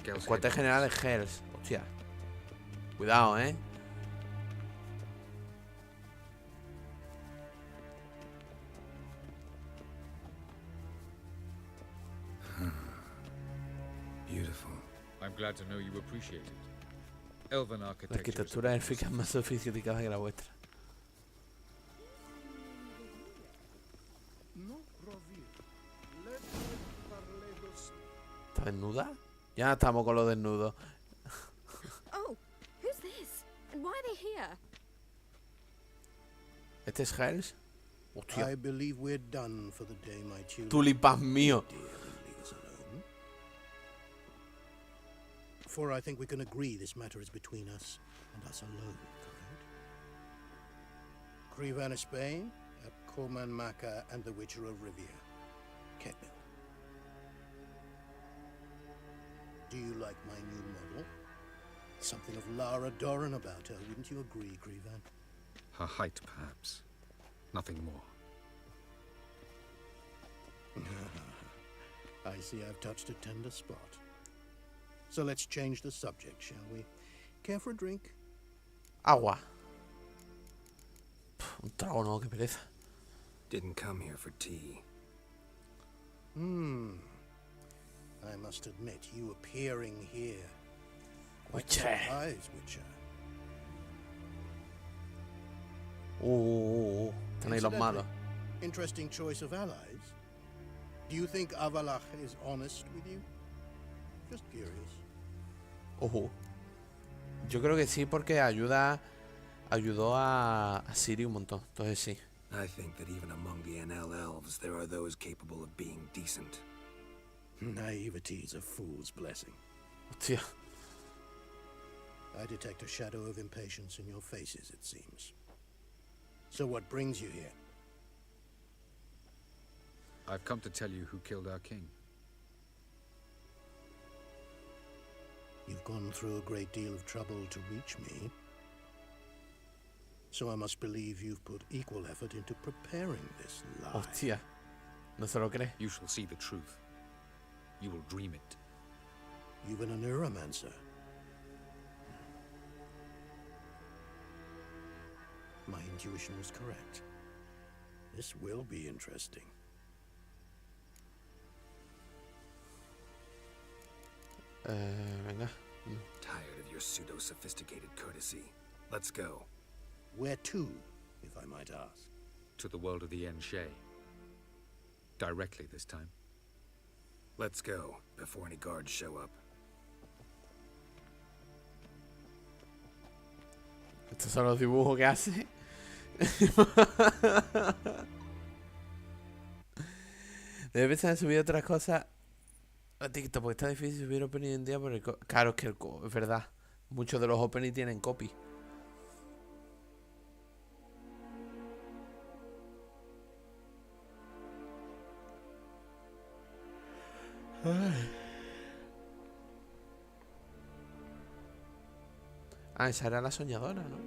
El cuartel general es Hells. Hostia. Cuidado, Beautiful. I'm glad to know you appreciate it. Elven La architecture. arquitectura élfica es más sofisticada que la vuestra. ¿Está desnuda? Ya estamos con los desnudos. Oh, who's this? And why are they here? ¿Este es Hells? Hostia. I believe we're done for the day, my tulip. Tulipán mío. Leave us alone. For I think we can agree this matter is between us and us alone, correct? Crevan of Spain, Coman Maca, and the Witcher of Rivia. Kettle. Do you like my new model? Something of Lara Doran about her, wouldn't you agree, Crevan? Her height, perhaps. Nothing more. I see I've touched a tender spot. So let's change the subject, shall we? Care for a drink? Agua. Un trago, no, qué pereza. Didn't come here for tea. I must admit, you appearing here. Quite Witcher. surprise, Witcher. Están ahí los malos. Interesting choice of allies. Do you think Avalach is honest with you? Just curious. Yo creo que sí, porque ayudó a Ciri un montón. Entonces sí. I think that even among the NL elves, there are those capable of being decent. Naivety is a fool's blessing. Hostia. I detect a shadow of impatience in your faces, it seems. So what brings you here? I've come to tell you who killed our king. You've gone through a great deal of trouble to reach me. So I must believe you've put equal effort into preparing this lie. Hostia. No se lo cree. You shall see the truth. You will dream it. You've been a neuromancer. My intuition was correct. This will be interesting. Venga. Tired of your pseudo-sophisticated courtesy. Let's go. Where to, if I might ask? To the world of the Enshe. Directly this time. Let's go, before any guards show up. Estos son los dibujos que hace. Debe pensar en subir otras cosas a TikTok, porque está difícil subir opening en día por el claro, es que es verdad. Muchos de los opening tienen copy. Ah, esa era la soñadora, ¿no?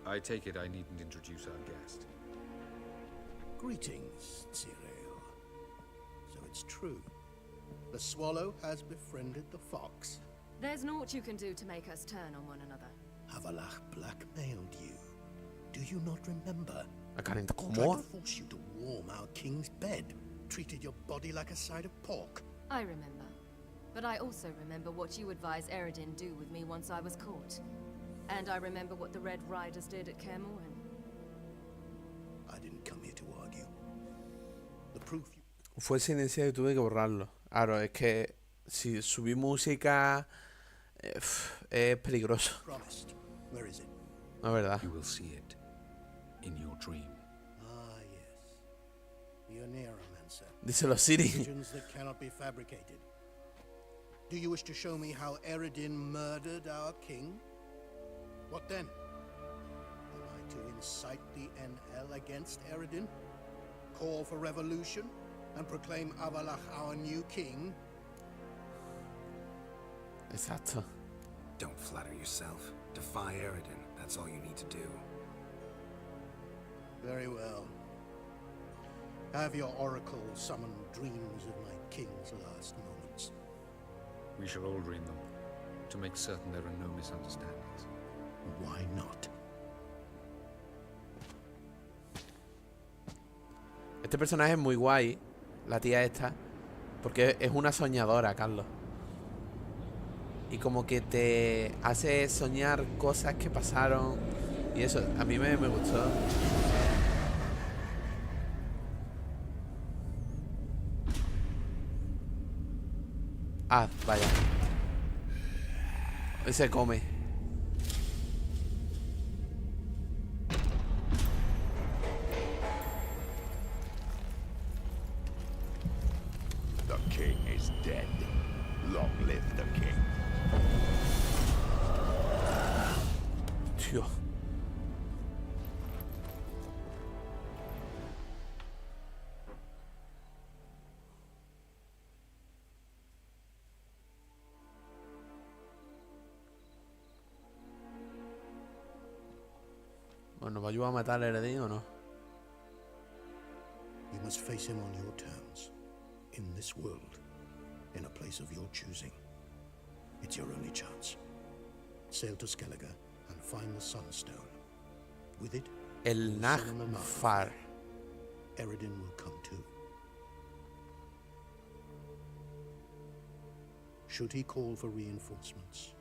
I take it I needn't introduce our guest. Greetings, Cyril. So it's true. The swallow has befriended the fox. There's naught you can do to make us turn on one another. Avalach blackmailed you. Do you not remember? Tried to force you to warm our king's bed. Treated your body like a side of pork. I remember. But I also remember what you advised Eredin do with me once I was caught. And I remember what the Red Riders did at Kaer Morhen. I didn't come here to argue. The proof you... Fue silenciado y tuve que borrarlo. Claro, es que si subí música es peligroso. Promised. Where is it? La verdad. You will see it in your dream. Ah, yes. The Oneiromancer. Díselo, Ciri. Visions that cannot be fabricated. Do you wish to show me how Eredin murdered our king? What then? Am I to incite the NL against Eredin? Call for revolution? And proclaim Avalach our new king? Exacto. Don't flatter yourself. Defy Eredin. That's all you need to do. Very well. Have your oracle summon dreams of my king's last moments. We shall all dream them, to make certain there are no misunderstandings. Why not? Este personaje es muy guay, la tía esta, porque es una soñadora, Carlos. Y como que te hace soñar cosas que pasaron. Y eso, a mí me gustó. Ah, vaya. Hoy se come. The king is dead. Long live the king. Tío. Bueno, ¿va a ayudar a matar al Eredin o no? You must face him on your terms. In this world. In a place of your choosing. It's your only chance. Sail to Skellige and find the Sunstone. With it, El Nagfar. Eredin will come too. Should he call for reinforcements,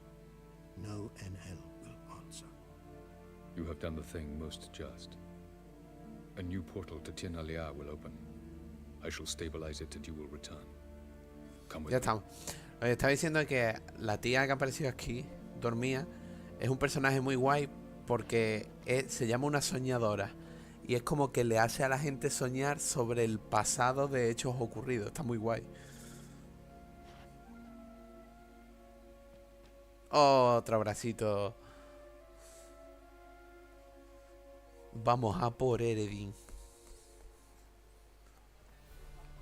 no NL will answer. You have done the thing most just. A new portal to Tien Alia will open. I shall stabilize it and you will return. Come with Ya me. estamos. Oye, estaba diciendo que la tía que ha aparecido aquí, dormía, es un personaje muy guay porque se llama una soñadora. Y es como que le hace a la gente soñar sobre el pasado de hechos ocurridos. Está muy guay. Otro bracito. Vamos a por Eredin.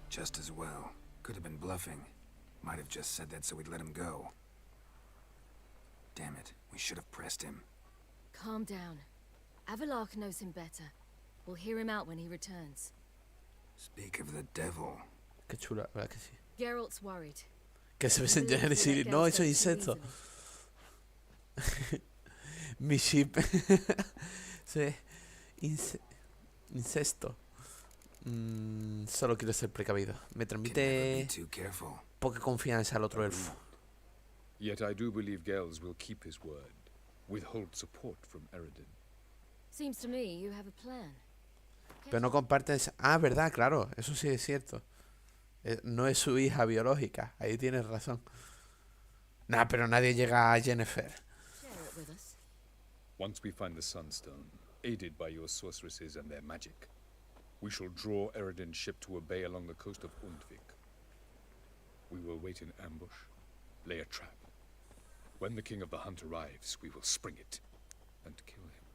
Just as well. Could have been bluffing. Might have just said that so we'd let him go. Damn it, we should have pressed him. Calm down. Avalark knows him better. We'll hear him out when he returns. Speak of the devil. Qué chula, ¿verdad que sí? Geralt's worried. Que se ven en decir, no, eso es incesto. Mi ship. Sí. Incesto. Solo quiero ser precavido. Me transmite poca confianza al otro elfo. Yet I do believe Gels will keep his word. Withhold support from Eredin. Seems to me you have a plan. Pero no compartes... Ah, verdad, claro. Eso sí es cierto. No es su hija biológica. Ahí tienes razón. Nah, pero nadie llega a Yennefer. Once we find the Sunstone, aided by your sorceresses and their magic, we shall draw Eredin's ship to a bay along the coast of Undvik. We will wait in ambush, lay a trap. When the King of the Hunt arrives, we will spring it and kill him.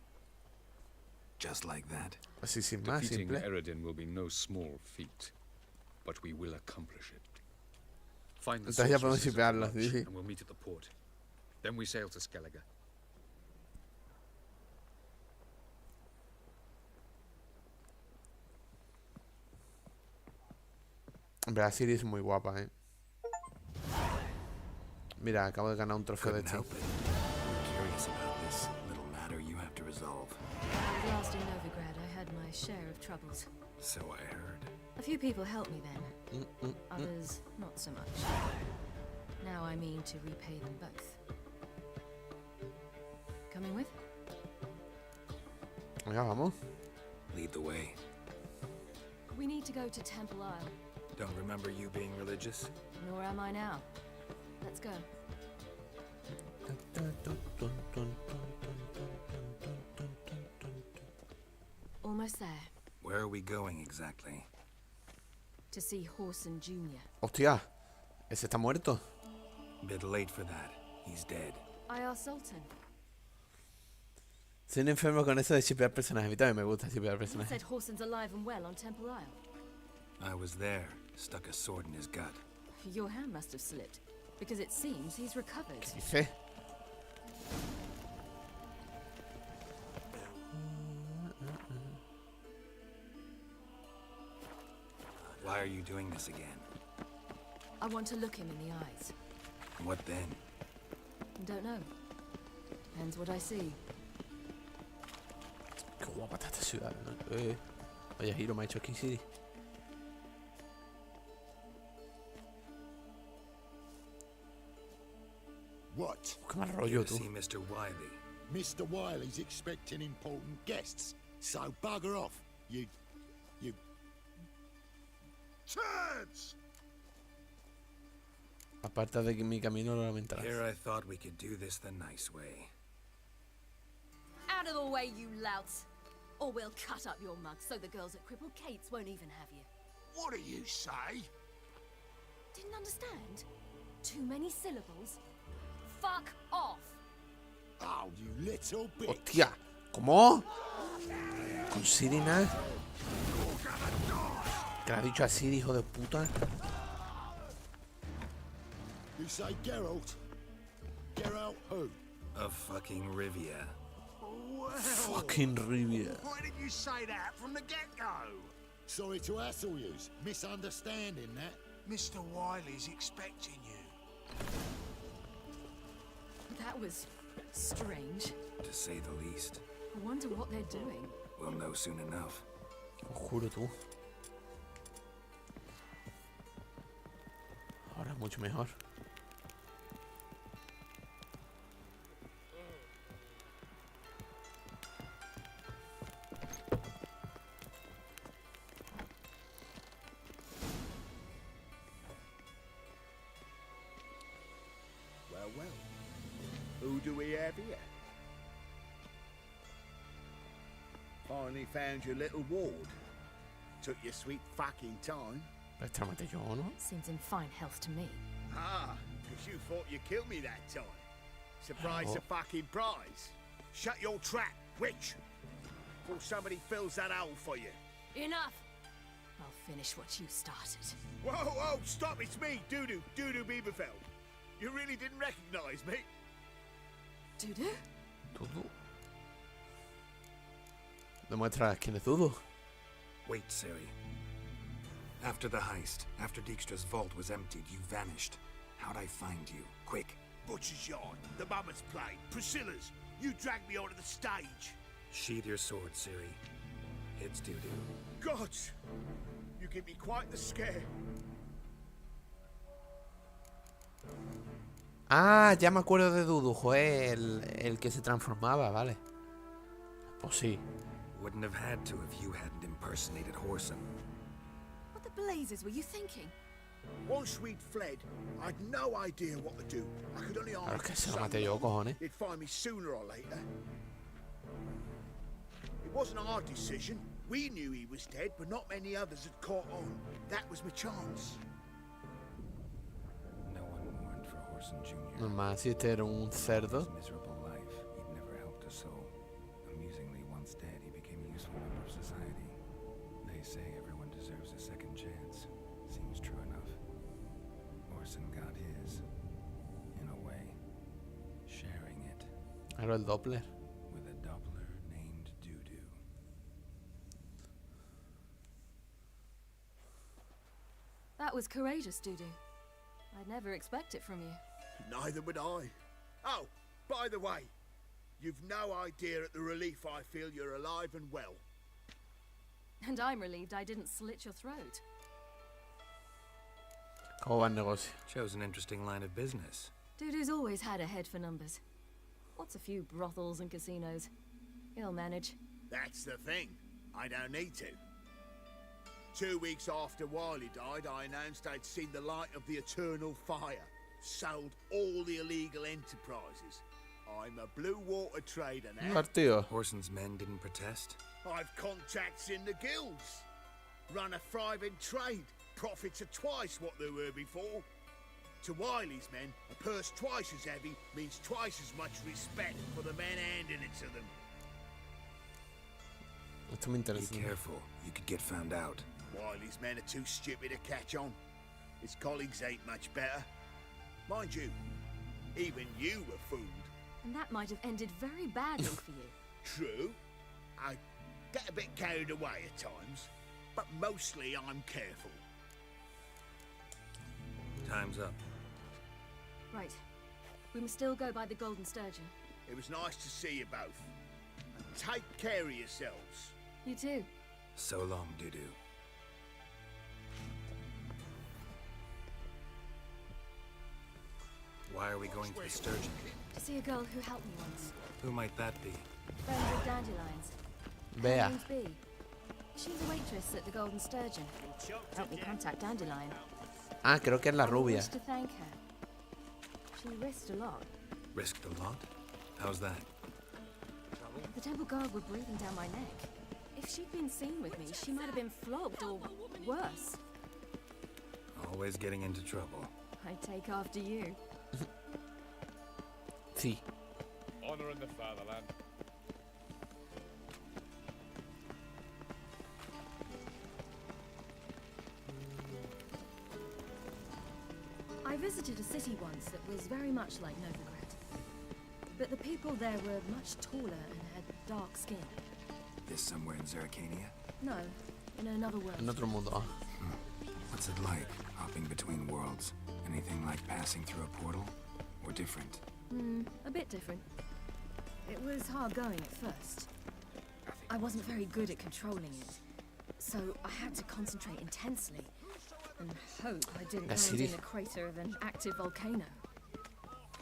Just like that? Así sin más, Defeating simple. Eredin will be no small feat, but we will accomplish it. Find the Entonces ya podemos sorceresses of the shipearlo, Lodge, sí. and we'll meet at the port. Then we sail to Skellige. En verdad, Ciri es muy guapa, ¿eh? Mira, acabo de ganar un trofeo de Couldn't Steam. help it. I'm curious about this little matter you have to resolve. Last in Novigrad, I had my share of troubles. So I heard. A few people helped me then. Others, not so much. Now I mean to repay them both. Coming with? Venga, vamos. Lead the way. We need to go to Temple Isle. Don't remember you being religious? Nor am I now. Let's go. Almost there. Where are we going exactly? To see Horson Jr. Hostia, ese está muerto. Bit late for that. He's dead. I asked Sultan. Soy un enfermo con eso de shipear personajes. A mí también me gusta shipear He said personajes. Horson's alive and well on Temple Isle. I was there. Stuck a sword in his gut. Your hand must have slipped, because it seems he's recovered. Dice. Why are you doing this again? I want to look him in the eyes. What then? Don't know. Depends what I see. Qué guapa está esta ciudad, ¿no? Vaya giro me ha hecho aquí City. What? Qué mal rollo, tú. See Mr. Wiley. Mr. Wiley's expecting important guests, so bugger off, you turds! Aparte de que mi camino lo lamentarás. Here I thought we could do this the nice way. Out of the way, you louts! Or we'll cut up your mug so the girls at Cripple Kate's won't even have you. What do you say? Didn't understand? Too many syllables? Fuck off! Oh, you little bitch! Hostia, ¿cómo? Con Siri nada. ¿Qué le has dicho a Siri, hijo de puta? You say Geralt? Geralt who? Of fucking Rivia. Well, Fucking Rivia. why did you say that from the get-go? Sorry to hassle yous. Misunderstanding that. Mr. Wiley's expecting you. That was Strange. To say the least. I wonder what they're doing. We'll know soon enough. Juro tú. Ahora es mucho mejor. Well. Who do we have here? Finally found your little ward. Took your sweet fucking time. Esta maté yo, ¿no? Seems in fine health to me. Ah, because you thought you killed me that time. Surprise the fucking prize. Shut your trap, witch. Before somebody fills that hole for you. Enough! I'll finish what you started. Whoa, stop, it's me, Dudu Beaverfeld. You really didn't recognize me? Dudu? Dudu. Demuestra quién es Dudu. Wait, Siri. After the heist, after Dijkstra's vault was emptied, you vanished. How'd I find you? Quick. Butcher's Yard, the Mama's Plate, Priscilla's. You dragged me onto the stage. Sheathe your sword, Siri. It's Dudu. Gods! You give me quite the scare. Ah, ya me acuerdo de Dudu, joder, el que se transformaba, vale. Pues sí. Wouldn't have had to if you hadn't impersonated Whoreson. What the blazes were you thinking? Once we'd fled, I'd no idea what to do. I could only Claro ask que se lo maté yo, cojones. He'd find me sooner or later. It wasn't our decision. We knew he was dead, but not many others had caught on. That was my chance. No one mourned for Whoreson Jr. Normal, si este era un cerdo. His miserable life, he'd never helped a soul. Amusingly, once dead, he became a useful member of society. They say everyone deserves a second chance. Seems true enough. Whoreson got his, in a way, sharing it. Era el Doppler. With a Doppler named Dudu. That was courageous, Dudu. I'd never expect it from you. Neither would I. Oh, by the way, you've no idea at the relief I feel you're alive and well. And I'm relieved I didn't slit your throat. ¿Cómo va el negocio? Chose an interesting line of business. Dudu's always had a head for numbers. What's a few brothels and casinos? He'll manage. That's the thing. I don't need to. 2 weeks after Wiley died, I announced I'd seen the light of the eternal fire. Sold all the illegal enterprises. I'm a blue water trader now. Partido. Whoreson's men didn't protest? I've contacts in the guilds. Run a thriving trade. Profits are twice what they were before. To Wiley's men, a purse twice as heavy means twice as much respect for the men handing it to them. Esto me interesa. Be careful, you could get found out. Wiley's men are too stupid to catch on. His colleagues ain't much better. Mind you, even you were fooled. And that might have ended very badly for you. True. I get a bit carried away at times, but mostly I'm careful. Time's up. Right. We must still go by the Golden Sturgeon. It was nice to see you both. And take care of yourselves. You too. So long, Dudu. Why are we going to the Sturgeon? To see a girl who helped me once. Who might that be? Friend with dandelions. Bea. Her name's Bea. She's a waitress at the Golden Sturgeon. Helped me contact Dandelion. Ah, creo que es la I rubia. wish to thank her. She risked a lot. Risked a lot? How's that? The temple guard were breathing down my neck. If she'd been seen with me, she might have been flogged or worse. Always getting into trouble. I'd take after you. Sí. Honor in the fatherland. I visited a city once that was very much like Novigrad. But the people there were much taller and had dark skin. This somewhere in Zeracania? No, in another world. En otro mundo. What's it like, hopping between worlds? Anything like passing through a portal? Or different? A bit different. It was hard going at first. I wasn't very good at controlling it, so I had to concentrate intensely and hope I didn't land in the crater of an active volcano.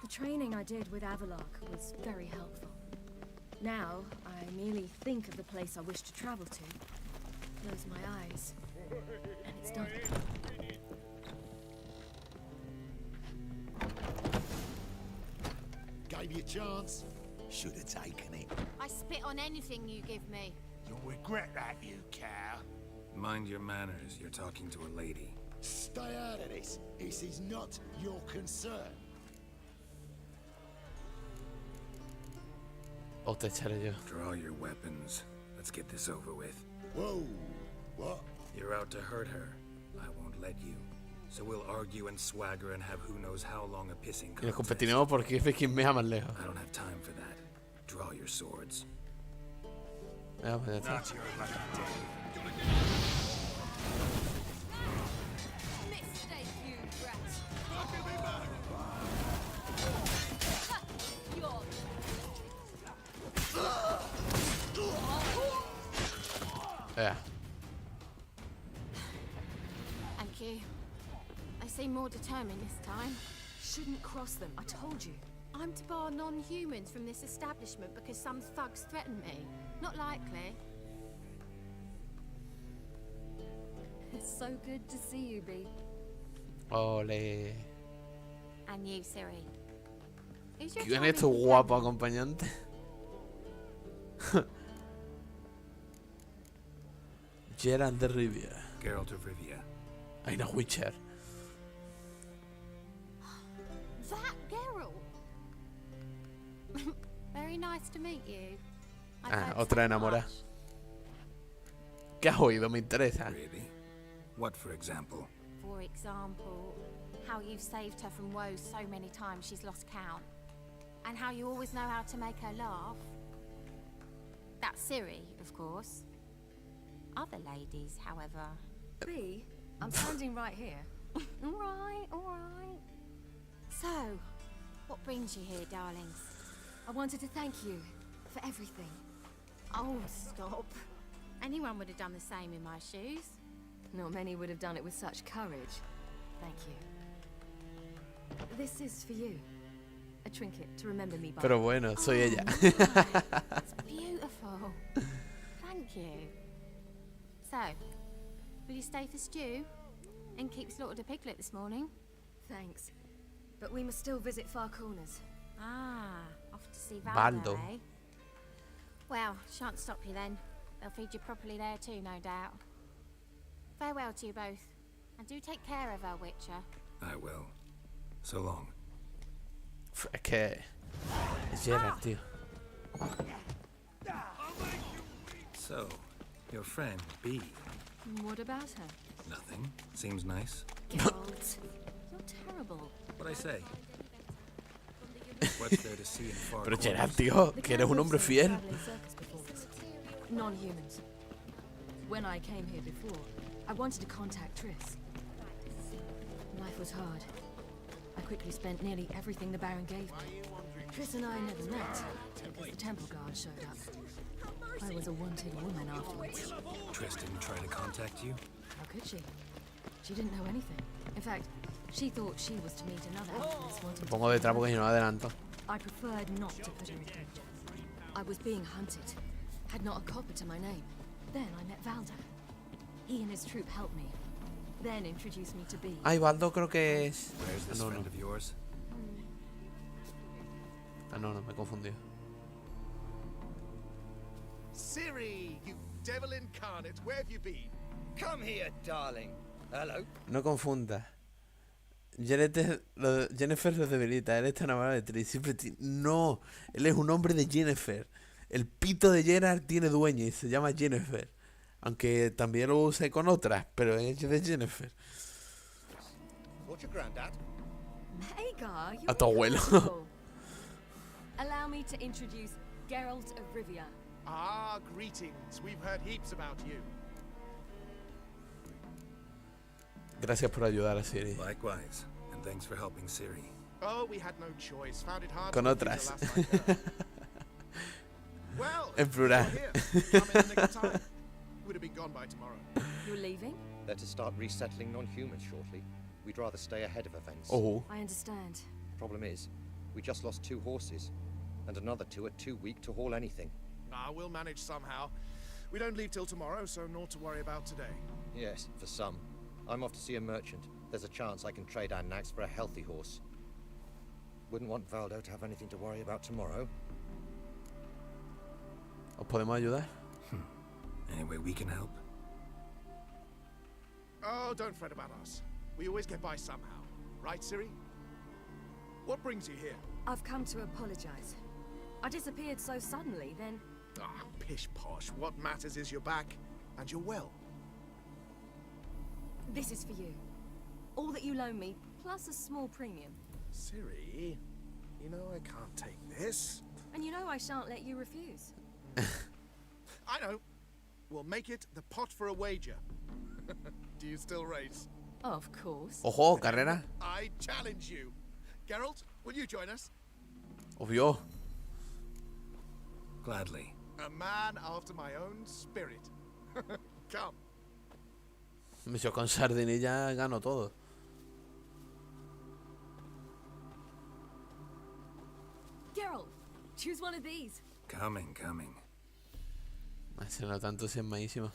The training I did with Avalok was very helpful. Now, I merely think of the place I wish to travel to, close my eyes, and it's done. Gave you a chance. Should have taken it. I spit on anything you give me. You'll regret that, you cow. Mind your manners. You're talking to a lady. Stay out of this. This is not your concern. O te echaré yo. Draw your weapons. Let's get this over with. Whoa. What? You're out to hurt her. I won't let you. So we'll argue and swagger and have who knows how long a pissing Y nos contest. competiremos porque es de quien mea más lejos. I don't have time for that. Draw your swords. Ya, pues ya está. Not your lucky day. Mistake, you brat. Ya. Thank you. They seem more determined this time. Shouldn't cross them, I told you. I'm to bar non-humans from this establishment because some thugs threaten me. Not likely. It's so good to see you, B. Ole. And you, Siri. Who's your ¿Quién es tu charming guapo acompañante? Geralt de Rivia. Geralt of Rivia. Hay una Witcher. That Geralt. Very nice to meet you. I've heard Otra so enamorada. much. ¿Qué has oído? Me interesa. Really? What, for example? For example, how you've saved her from woes so many times she's lost count. And how you always know how to make her laugh. That's Siri, of course. Other ladies, however. B, I'm standing right here. All right. So, what brings you here, darlings? I wanted to thank you for everything. Oh, stop. Anyone would have done the same in my shoes. Not many would have done it with such courage. Thank you. This is for you. A trinket to remember me by. Pero bueno, soy ella. It's beautiful. Thank you. So, will you stay for stew? And keep slaughtered a piglet this morning? Thanks. But we must still visit Far Corners. Ah, off to see Baldo. Valdo, eh? Well, shan't stop you then. They'll feed you properly there too, no doubt. Farewell to you both. And do take care of her, Witcher. I will. So long. Es que... Es Geralt, tío. So, your friend, B. What about her? Nothing. Seems nice. Geralt, you're terrible. What'd I say? What's there to see in Far Pero Corners? Geralt, tío, que eres un hombre fiel. Non-humans. When I came here before, I wanted to contact Triss. Life was hard. I quickly spent nearly everything the Baron gave me. Triss and I never met, because the Temple Guard showed up. I was a wanted woman afterwards. Triss didn't try to contact you? How could she? She didn't know anything. In fact, she thought she was to meet another alchemist wanting Pongo de trapo que si no adelanto. I preferred not to put her in danger. I was being hunted. Had not a copper to my name. Then I met Valdo. He and his troop helped me. Then introduced me to B. Ay, Baldo creo que es... Where's this no, friend no. of yours? No, me he confundido. Siri, you devil incarnate, where have you been? Come here, darling. Hello. No confundas. Jennifer se debilita. Él está enamorado de Triss. Siempre no, él es un hombre de Jennifer. El pito de Geralt tiene dueña y se llama Jennifer. Aunque también lo use con otras, pero es de Jennifer. What's your granddad? Hagar, A tu abuelo. incredible. Allow me to introduce Geralt of Rivia. Ah, greetings. We've heard heaps about you. Gracias por ayudar a Siri. Likewise, and thanks for helping Siri. Oh, we had no choice. Found it hard Con to refuse otras. the last night there. Well, En plural. you're here. Come in the nick of time. Would have been gone by tomorrow. You're leaving? They're to start resettling non-humans shortly. We'd rather stay ahead of events. Oh. I understand. Problem is, we just lost 2 horses, and another 2 are too weak to haul anything. We'll manage somehow. We don't leave till tomorrow, so naught to worry about today. Yes, for some. I'm off to see a merchant. There's a chance I can trade our nags for a healthy horse. Wouldn't want Valdo to have anything to worry about tomorrow. ¿Os podemos ayudar? Any way we can help? Oh, don't fret about us. We always get by somehow. Right, Ciri? What brings you here? I've come to apologize. I disappeared so suddenly, then... Pish posh. What matters is you're back, and you're well. This is for you. All that you loan me, plus a small premium. Ciri, you know I can't take this. And you know I shan't let you refuse. I know. We'll make it the pot for a wager. Do you still race? Of course. Ojo, carrera. I challenge you. Geralt, will you join us? Obvio. Gladly. A man after my own spirit. Come. Yo con sardinilla gano todo. Geralt, choose one of these. Coming. Se nota entusiasmadísimo.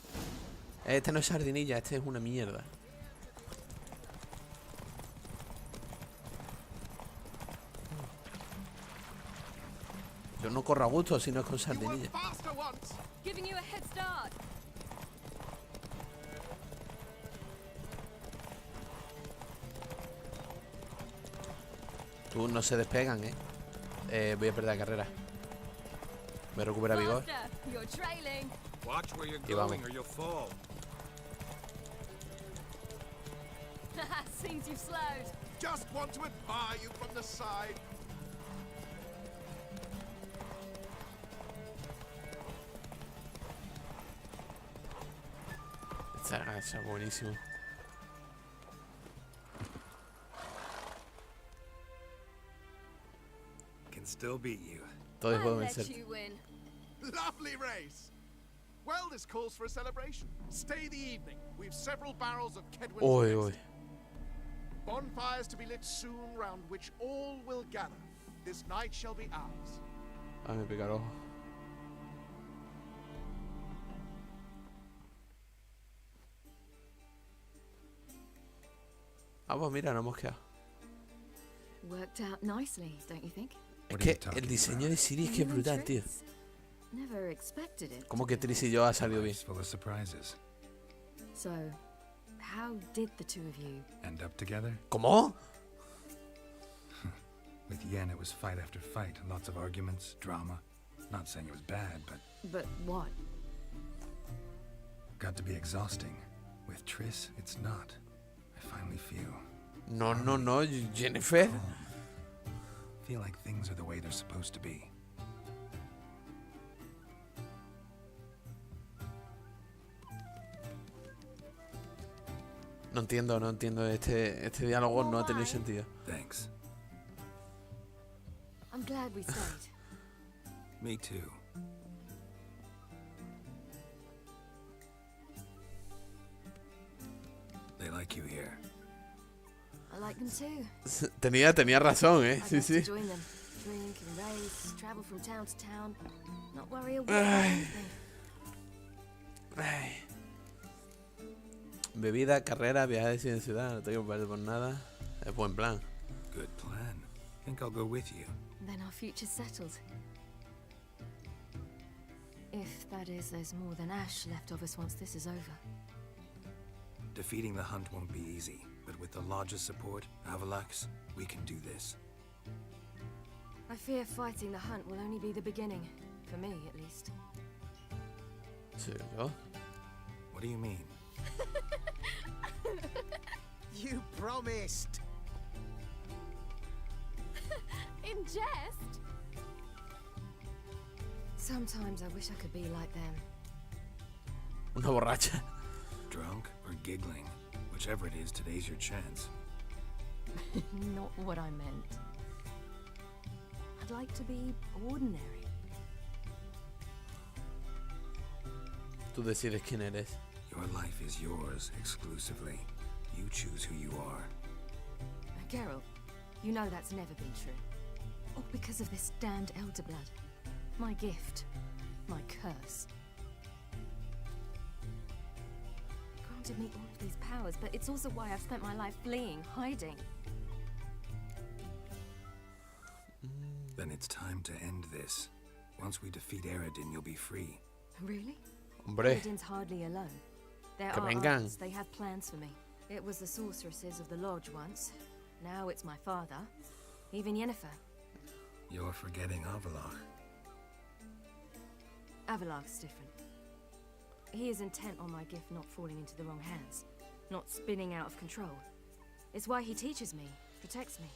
Este no es sardinilla, este es una mierda. Yo no corro a gusto si no es con sardinilla. Giving you a head start. Tú no se despegan, voy a perder la carrera. Me recupera vigor. You're trailing. Watch where you're Y vamos. going or you'll fall. Seems you've slowed. Just want to admire you from the side. Está buenísimo. Can still beat you. Todos I'll puedo let vencer. you win. Lovely race. Well, this calls for a celebration. Stay the evening. We've several barrels of Kedwin's Uy, mixed. uy. Bonfires to be lit soon, round which all will gather. This night shall be ours. Ay, me pica el ojo. Pues mira, no hemos quedado. Worked out nicely, don't you think? Es que el diseño de Ciri es que es brutal, tío. Never expected it. Como que Tris y yo ha salido bien. Full of surprises. So, how did the two of you End up together? ¿Cómo? With Yen, it was fight after fight. Lots of arguments, drama. Not saying it was bad, but... But what? Got to be exhausting. With Triss, it's not. I finally feel... No, Jennifer. Feel like things are the way they're supposed to be. No entiendo. Este diálogo no ha tenido sentido. Thanks. I'm glad we stayed. Me too. They like you here. I like them too. Tenía razón, I'd sí, love sí. to join them. Drink and race, travel from town to town. Not worry a bit about anything. Ay. Bebida, carrera, viaje de ciudad en ciudad, no tengo que perder por nada. Es buen plan. Good plan. Think I'll go with you. Then our future's settled. If, that is, there's more than ash left of us once this is over. Defeating the hunt won't be easy, but with the Lodge's support, Avalax, we can do this. I fear fighting the hunt will only be the beginning. For me, at least. Sí, yo. What do you mean? You promised. In jest? Sometimes I wish I could be like them. Una borracha. Drunk or giggling? Whichever it is, today's your chance. Not what I meant. I'd like to be ordinary. Tú decides quién eres. Your life is yours exclusively. You choose who you are. Geralt, you know that's never been true. All because of this damned elder blood. My gift. My curse. Granted me all of these powers, but it's also why I've spent my life fleeing, hiding. Then it's time to end this. Once we defeat Eredin, you'll be free. Really? Hombre. Eredin's hardly alone. There Que are vengan. others. They have plans for me. It was the sorceresses of the lodge once. Now it's my father. Even Yennefer. You're forgetting Avalok. Avalok's different. He is intent on my gift not falling into the wrong hands. Not spinning out of control. It's why he teaches me, protects me.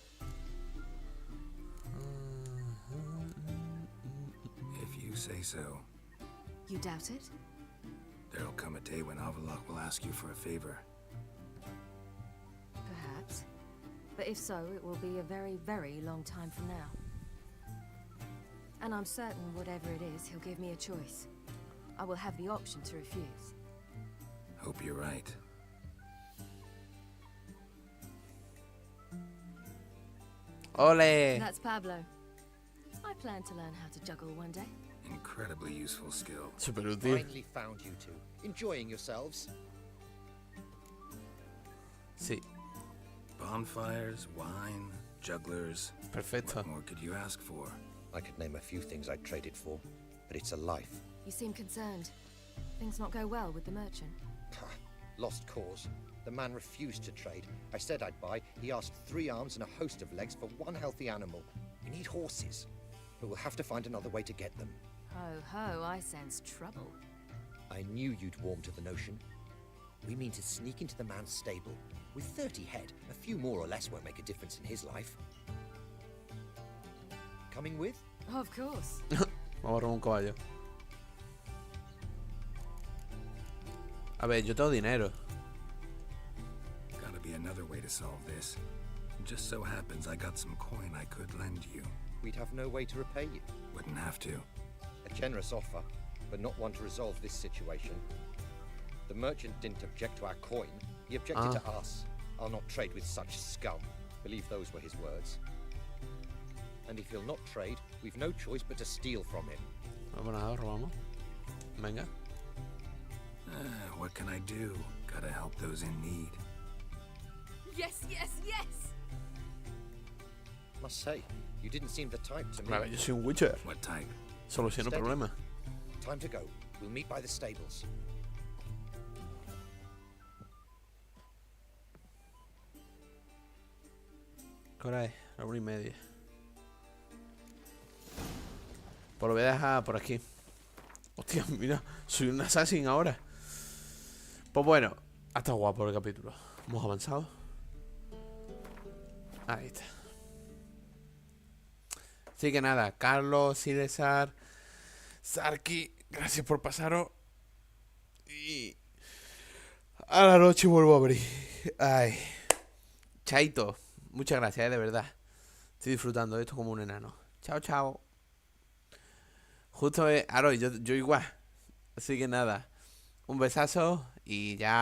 If you say so. You doubt it? There'll come a day when Avalok will ask you for a favor. Perhaps. But if so, it will be a very, very long time from now. And I'm certain whatever it is, he'll give me a choice. I will have the option to refuse. Hope you're right. Ole! That's Pablo. I plan to learn how to juggle one day. Incredibly useful skill. Super útil. Finally found you two. Enjoying yourselves? Sí. Bonfires, wine, jugglers. Perfecto. What more could you ask for? I could name a few things I'd trade it for, but it's a life. You seem concerned. Things not go well with the merchant. Lost cause. The man refused to trade. I said I'd buy. He asked 3 arms and a host of legs for 1 healthy animal. We need horses, but we'll have to find another way to get them. Ho ho, I sense trouble. I knew you'd warm to the notion. We mean to sneak into the man's stable. With 30 head, a few more or less won't make a difference in his life. Coming with? Of course. Vamos a robar un caballo. A ver, yo tengo dinero. Gotta be another way to solve this. Just so happens I got some coin I could lend you. We'd have no way to repay you. Wouldn't have to. A generous offer, but not one to resolve this situation. The merchant didn't object to our coin. He objected to us. I'll not trade with such scum. Believe those were his words. And if he'll not trade, we've no choice but to steal from him. Vamos nada, robamos. Venga. What can I do? Gotta help those in need. Yes, yes, yes! Must say, you didn't seem the type to me. A ver, yo soy un Witcher. What type? Soluciono Steady. problemas. Time to go. We'll meet by the stables. ¿Qué hora es? La 1:30. Pues lo voy a dejar por aquí. Hostia, mira, soy un assassin ahora. Pues bueno, ha estado guapo el capítulo. Hemos avanzado. Ahí está. Así que nada, Carlos, Silesar, Sarki, gracias por pasaros. Y a la noche vuelvo a abrir. Ay. Chaito, muchas gracias, de verdad. Estoy disfrutando de esto como un enano. Chao, chao. Justo, Aro, yo igual. Así que nada, un besazo y ya.